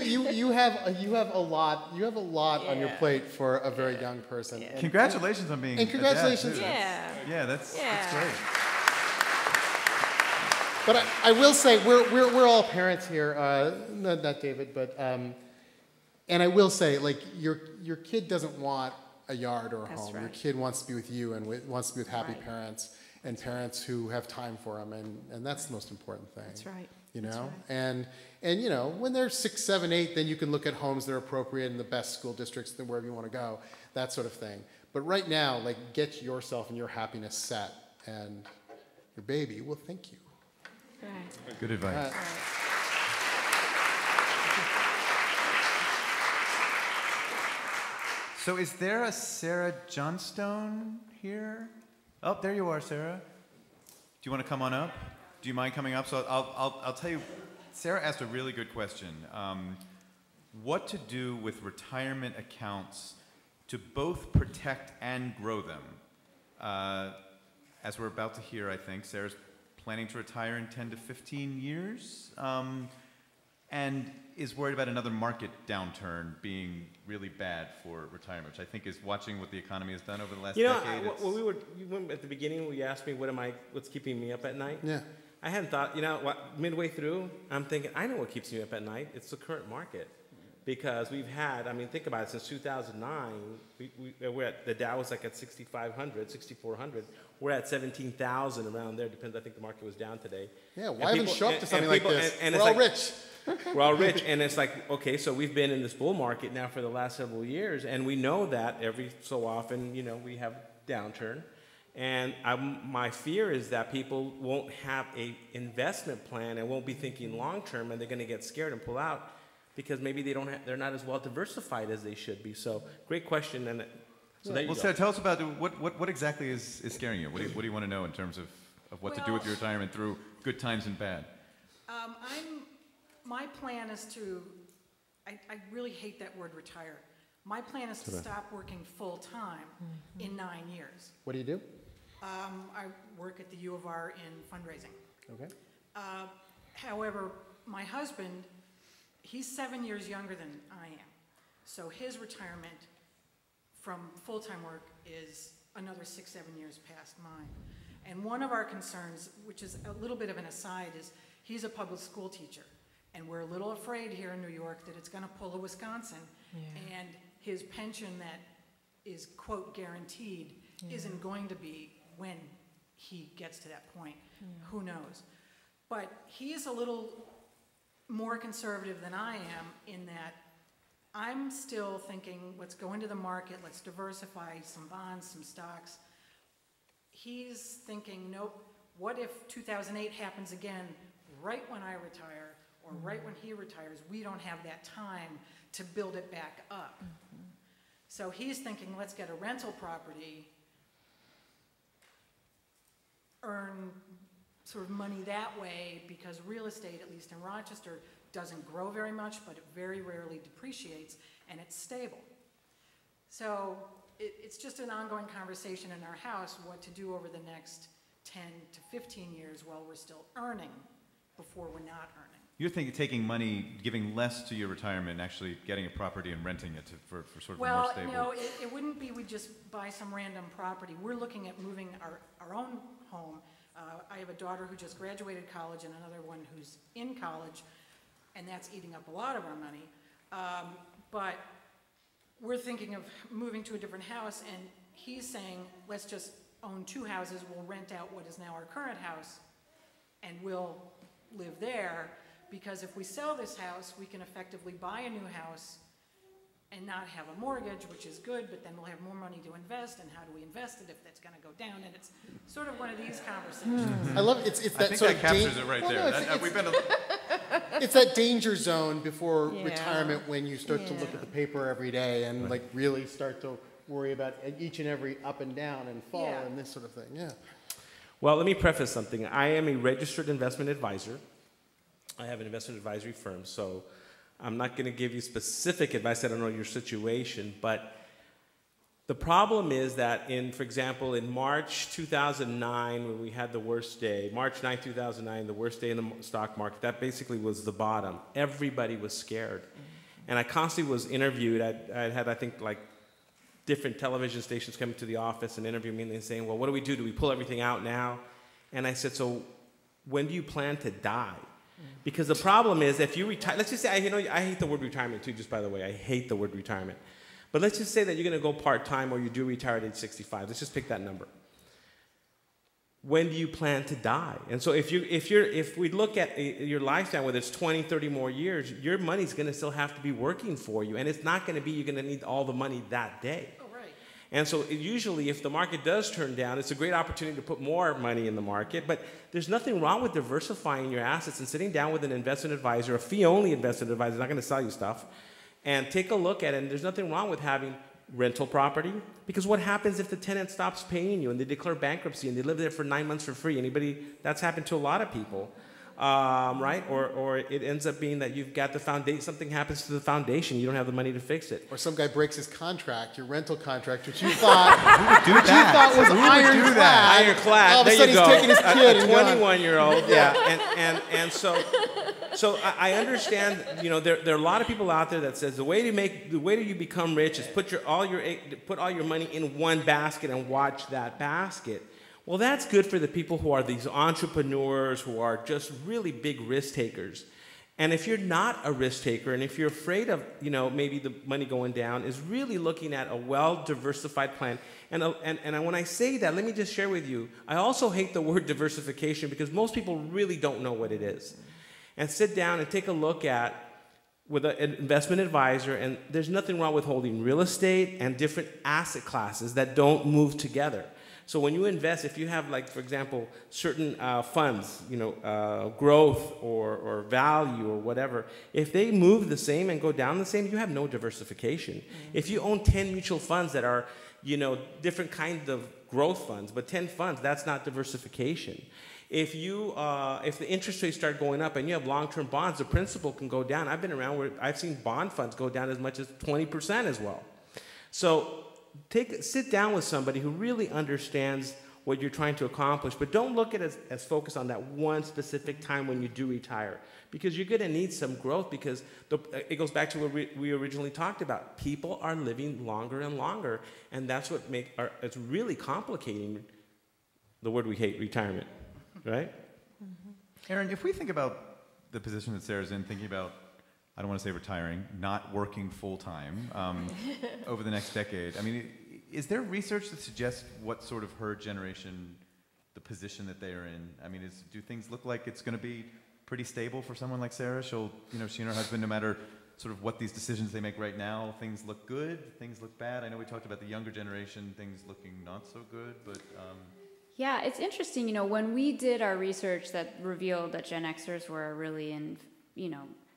have a lot on your plate for a very young person. And congratulations on being. And congratulations. A dad, too. That's great. But I will say we're all parents here, not David, but and I will say, like, your kid doesn't want a yard or a home. Right. Your kid wants to be with you and wants to be with happy parents and parents who have time for them, and that's the most important thing. That's right. That's right. And when they're 6, 7, 8, then you can look at homes that are appropriate in the best school districts, wherever you want to go, that sort of thing. But right now, like, get yourself and your happiness set, and your baby will thank you. Right. Good advice. So is there a Sarah Johnstone here? Oh, there you are, Sarah. Do you want to come on up? Do you mind coming up? So I'll tell you, Sarah asked a really good question. What to do with retirement accounts to both protect and grow them? As we're about to hear, I think, Sarah's planning to retire in 10 to 15 years, and is worried about another market downturn being really bad for retirement, which I think is watching what the economy has done over the last decade. At the beginning, when you asked me what's keeping me up at night. Yeah. I hadn't thought. Midway through, I'm thinking, I know what keeps me up at night. It's the current market, because we've had. Think about it. Since 2009, we're at the Dow was like at 6,500, 6,400. We're at 17,000 around there. Depends. I think the market was down today. Yeah. Why haven't show up to something like this? We're all rich. We're all rich, and it's like, okay, so we've been in this bull market now for the last several years, and we know that every so often, we have downturn. And my fear is that people won't have a investment plan and won't be thinking long term, and they're going to get scared and pull out because maybe they're not as well diversified as they should be. So, great question. And so there you go. Sarah, tell us about what exactly is scaring you. What do you want to know in terms of what to do with your retirement through good times and bad? My plan is to. I really hate that word retire. My plan is to stop working full time in 9 years. What do you do? I work at the U of R in fundraising. Okay. However, my husband, he's 7 years younger than I am. So his retirement from full-time work is another 6, 7 years past mine. And one of our concerns, which is a little bit of an aside, is he's a public school teacher. And we're a little afraid here in New York that it's going to pull a Wisconsin. Yeah. And his pension that is, quote, guaranteed, isn't going to be when he gets to that point. Who knows? But he is a little more conservative than I am in that I'm still thinking, let's go into the market, let's diversify some bonds, some stocks. He's thinking, nope, what if 2008 happens again right when I retire or right when he retires? We don't have that time to build it back up. So he's thinking, let's get a rental property, earn sort of money that way, because real estate, at least in Rochester, doesn't grow very much, but it very rarely depreciates, and it's stable. So it's just an ongoing conversation in our house what to do over the next 10 to 15 years while we're still earning before we're not earning. You're thinking taking money, giving less to your retirement, and actually getting a property and renting it for sort of a more stable. Well, no, it wouldn't be we just buy some random property. We're looking at moving our own home. I have a daughter who just graduated college and another one who's in college, and that's eating up a lot of our money. But we're thinking of moving to a different house, and he's saying, let's just own 2 houses. We'll rent out what is now our current house, and we'll live there. Because if we sell this house, we can effectively buy a new house and not have a mortgage, which is good, but then we'll have more money to invest, and how do we invest it if that's going to go down? And it's sort of one of these conversations. I love it's that I think sort that of captures it right there. It's that danger zone before retirement when you start to look at the paper every day and like really start to worry about each and every up and down and fall and this sort of thing. Yeah. Well, let me preface something. I am a registered investment advisor. I have an investment advisory firm, so I'm not going to give you specific advice. I don't know your situation, but the problem is that for example, in March 2009, when we had the worst day, March 9, 2009, the worst day in the stock market, that basically was the bottom. Everybody was scared. And I constantly was interviewed. I had, I think, like different television stations coming to the office and interviewing me and saying, well, what do we do? Do we pull everything out now? And I said, so when do you plan to die? Because the problem is, if you retire, let's just say, I hate the word retirement too, just by the way. I hate the word retirement. But let's just say that you're going to go part-time or you do retire at age 65. Let's just pick that number. When do you plan to die? And so if we look at your lifespan, whether it's 20, 30 more years, your money's going to still have to be working for you. And it's not going to be you're going to need all the money that day. And so usually if the market does turn down, it's a great opportunity to put more money in the market. But there's nothing wrong with diversifying your assets and sitting down with an investment advisor, a fee-only investment advisor, not going to sell you stuff, and take a look at it. And there's nothing wrong with having rental property, because what happens if the tenant stops paying you and they declare bankruptcy and they live there for 9 months for free? That's happened to a lot of people. Right? Or it ends up being that you've got the foundation, something happens to the foundation, you don't have the money to fix it. Or some guy breaks his contract, your rental contract, which you thought was ironclad. Ironclad. All of a sudden he's taking his kid a and 21-year-old. Yeah. And so I understand. There are a lot of people out there that says the way you become rich is put all your money in one basket and watch that basket. Well, that's good for the people who are these entrepreneurs who are just really big risk takers. And if you're not a risk taker, and if you're afraid of, maybe the money going down, is really looking at a well-diversified plan. And when I say that, let me just share with you, I also hate the word diversification because most people really don't know what it is. And sit down and take a look at with an investment advisor, and there's nothing wrong with holding real estate and different asset classes that don't move together. So when you invest, if you have, like, for example, certain funds, growth or value or whatever, if they move the same and go down the same, you have no diversification. Mm-hmm. If you own 10 mutual funds that are, different kinds of growth funds, but 10 funds, that's not diversification. If the interest rates start going up and you have long-term bonds, the principal can go down. I've been around where I've seen bond funds go down as much as 20% as well. So sit down with somebody who really understands what you're trying to accomplish, but don't look at it as focused on that one specific time when you do retire, because you're going to need some growth, because it goes back to what we originally talked about. People are living longer and longer, and that's what it's really complicating the word we hate, retirement, right? Aaron, if we think about the position that Sarah's in, thinking about, I don't want to say retiring, not working full-time over the next decade. I mean, is there research that suggests what sort of her generation, the position that they are in? I mean, do things look like it's going to be pretty stable for someone like Sarah? She and her husband, no matter sort of what these decisions they make right now, things look good, things look bad. I know we talked about the younger generation, things looking not so good, but... Yeah, it's interesting, when we did our research that revealed that Gen Xers were really in,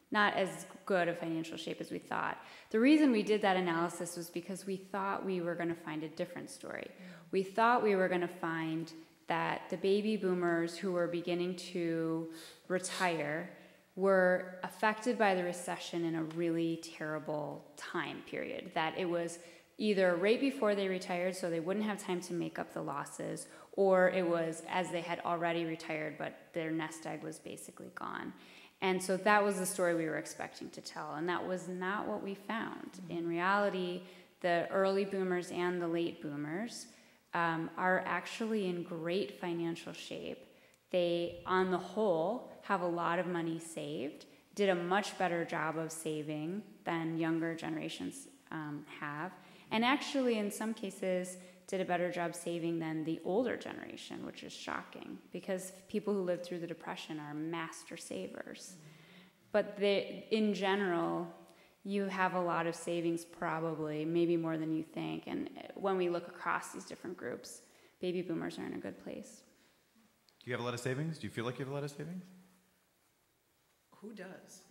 not as good a financial shape as we thought. The reason we did that analysis was because we thought we were going to find a different story. We thought we were going to find that the baby boomers who were beginning to retire were affected by the recession in a really terrible time period, that it was either right before they retired so they wouldn't have time to make up the losses, or it was as they had already retired but their nest egg was basically gone. And so that was the story we were expecting to tell, and that was not what we found. In reality, the early boomers and the late boomers are actually in great financial shape. They, on the whole, have a lot of money saved, did a much better job of saving than younger generations have, and actually, in some cases, did a better job saving than the older generation, which is shocking, because people who lived through the Depression are master savers. But in general, you have a lot of savings probably, maybe more than you think, and when we look across these different groups, baby boomers are in a good place. Do you have a lot of savings? Do you feel like you have a lot of savings? Who does?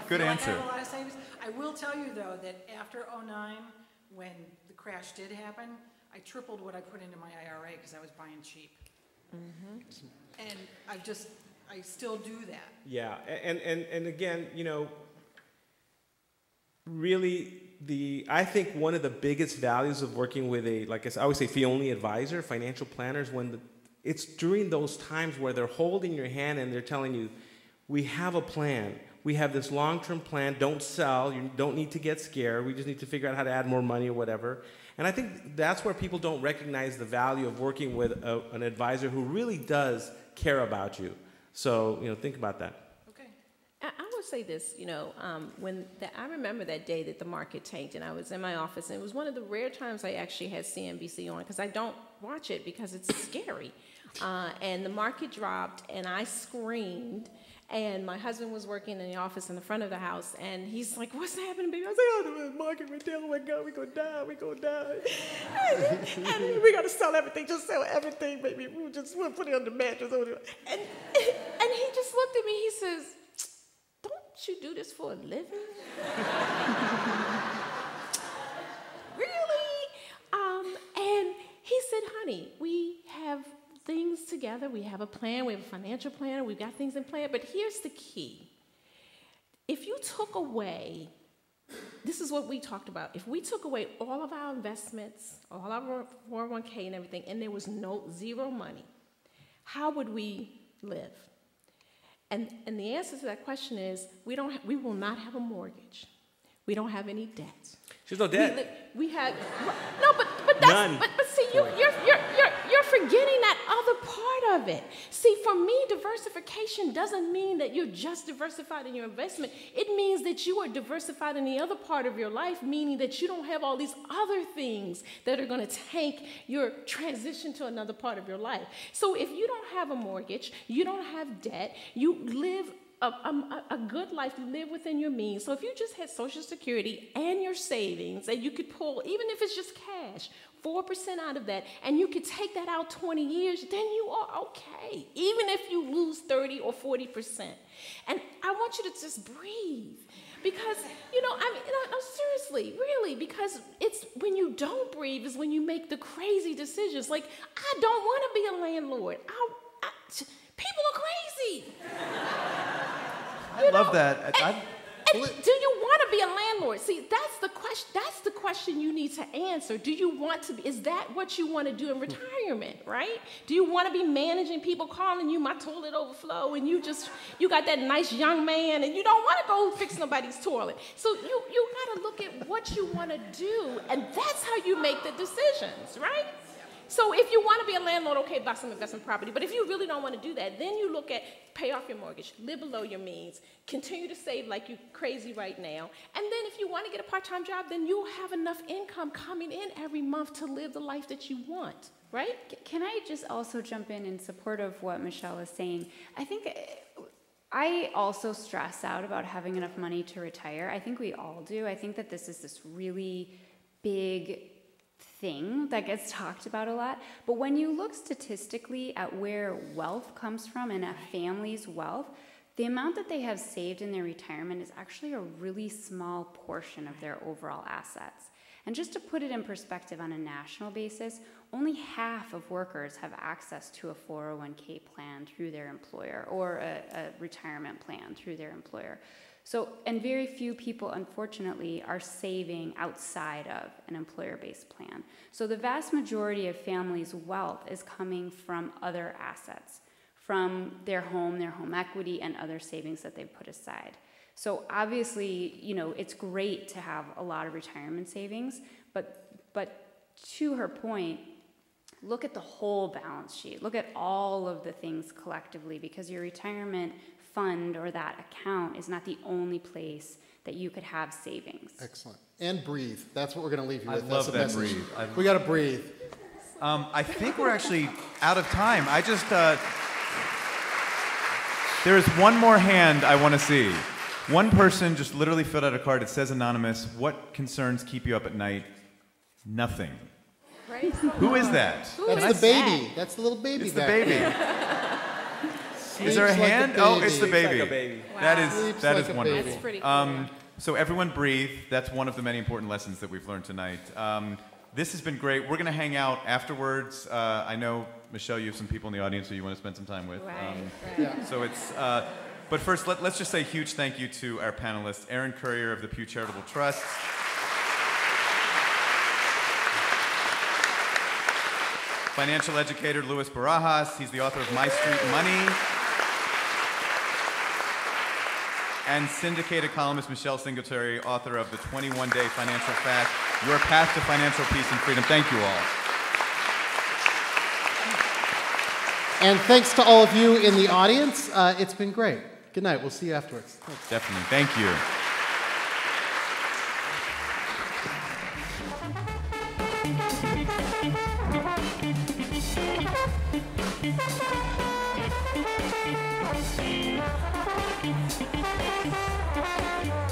Good answer. I have a lot of savings. I will tell you, though, that after 2009, when the crash did happen, I tripled what I put into my IRA because I was buying cheap. Mm-hmm. And I still do that. Yeah, and again, really, I think one of the biggest values of working with I always say, fee-only advisor, financial planners, it's during those times where they're holding your hand and they're telling you, we have a plan. We have this long-term plan. Don't sell. You don't need to get scared. We just need to figure out how to add more money or whatever. And I think that's where people don't recognize the value of working with an advisor who really does care about you. So, think about that. Okay. I would say this, I remember that day that the market tanked and I was in my office, and it was one of the rare times I actually had CNBC on, because I don't watch it because it's scary. And the market dropped and I screamed. And my husband was working in the office in the front of the house, and he's like, "What's happening, baby?" I was like, "Oh, the market went down. Oh my God, we're gonna die. And we gotta sell everything. Just sell everything, baby. We'll put it on the mattress." And he just looked at me. He says, "Don't you do this for a living?" Really? And he said, "Honey, we have things together. We have a plan. We have a financial plan. We've got things in plan. But here's the key. If you took away, this is what we talked about. If we took away all of our investments, all our 401k and everything, and there was zero money, how would we live?" And the answer to that question is, we will not have a mortgage. We don't have any debt. There's no debt. We had no, but that's none. But see, you're forgetting that other part of it. See, for me, diversification doesn't mean that you're just diversified in your investment. It means that you are diversified in the other part of your life, meaning that you don't have all these other things that are going to tank your transition to another part of your life. So if you don't have a mortgage, you don't have debt, you live a good life, you live within your means. So if you just had Social Security and your savings, and you could pull, even if it's just cash, 4% out of that, and you could take that out 20 years, then you are okay, even if you lose 30 or 40%. And I want you to just breathe. Because, no, seriously, really, because it's when you don't breathe is when you make the crazy decisions. Like, I don't want to be a landlord. People are crazy. I love that. Do you want to be a landlord? See, that's the question. That's the question you need to answer. Do you want to be? Is that what you want to do in retirement? Right? Do you want to be managing people calling you, "My toilet overflow," and you got that nice young man, and you don't want to go fix nobody's toilet? So you got to look at what you want to do, and that's how you make the decisions, right? So if you want to be a landlord, okay, buy some investment property. But if you really don't want to do that, then you look at pay off your mortgage, live below your means, continue to save like you're crazy right now. And then if you want to get a part-time job, then you'll have enough income coming in every month to live the life that you want, right? Can I just also jump in support of what Michelle is saying? I think I also stress out about having enough money to retire. I think we all do. I think that this is this really big thing that gets talked about a lot. But when you look statistically at where wealth comes from and a family's wealth, the amount that they have saved in their retirement is actually a really small portion of their overall assets. And just to put it in perspective on a national basis, only half of workers have access to a 401k plan through their employer or a retirement plan through their employer. So, and very few people, unfortunately, are saving outside of an employer-based plan. So the vast majority of families' wealth is coming from other assets, from their home equity, and other savings that they've put aside. So obviously, you know, it's great to have a lot of retirement savings, but to her point, look at the whole balance sheet. Look at all of the things collectively, because your retirement fund or that account is not the only place that you could have savings. Excellent. And breathe. That's what we're going to leave you with. I love that breathe. We got to breathe. I think we're actually out of time. I just, there is one more hand I want to see. One person just literally filled out a card. It says anonymous. What concerns keep you up at night? Nothing. Right? Who is that? That's the baby. That's the little baby. It's the baby. Is there a hand? Oh, it's the baby. Like a baby. Wow. That like is a wonderful. baby. That's pretty cool. So everyone breathe. That's one of the many important lessons that we've learned tonight. This has been great. We're going to hang out afterwards. I know, Michelle, you have some people in the audience who you want to spend some time with. Right. Yeah. So it's, but first, let's just say a huge thank you to our panelists, Aaron Currier of the Pew Charitable Trust, financial educator Louis Barajas. He's the author of My Street Money. And syndicated columnist Michelle Singletary, author of The 21-Day Financial Fact, Your Path to Financial Peace and Freedom. Thank you all. And thanks to all of you in the audience. It's been great. Good night. We'll see you afterwards. Thanks. Definitely. Thank you. Thank you.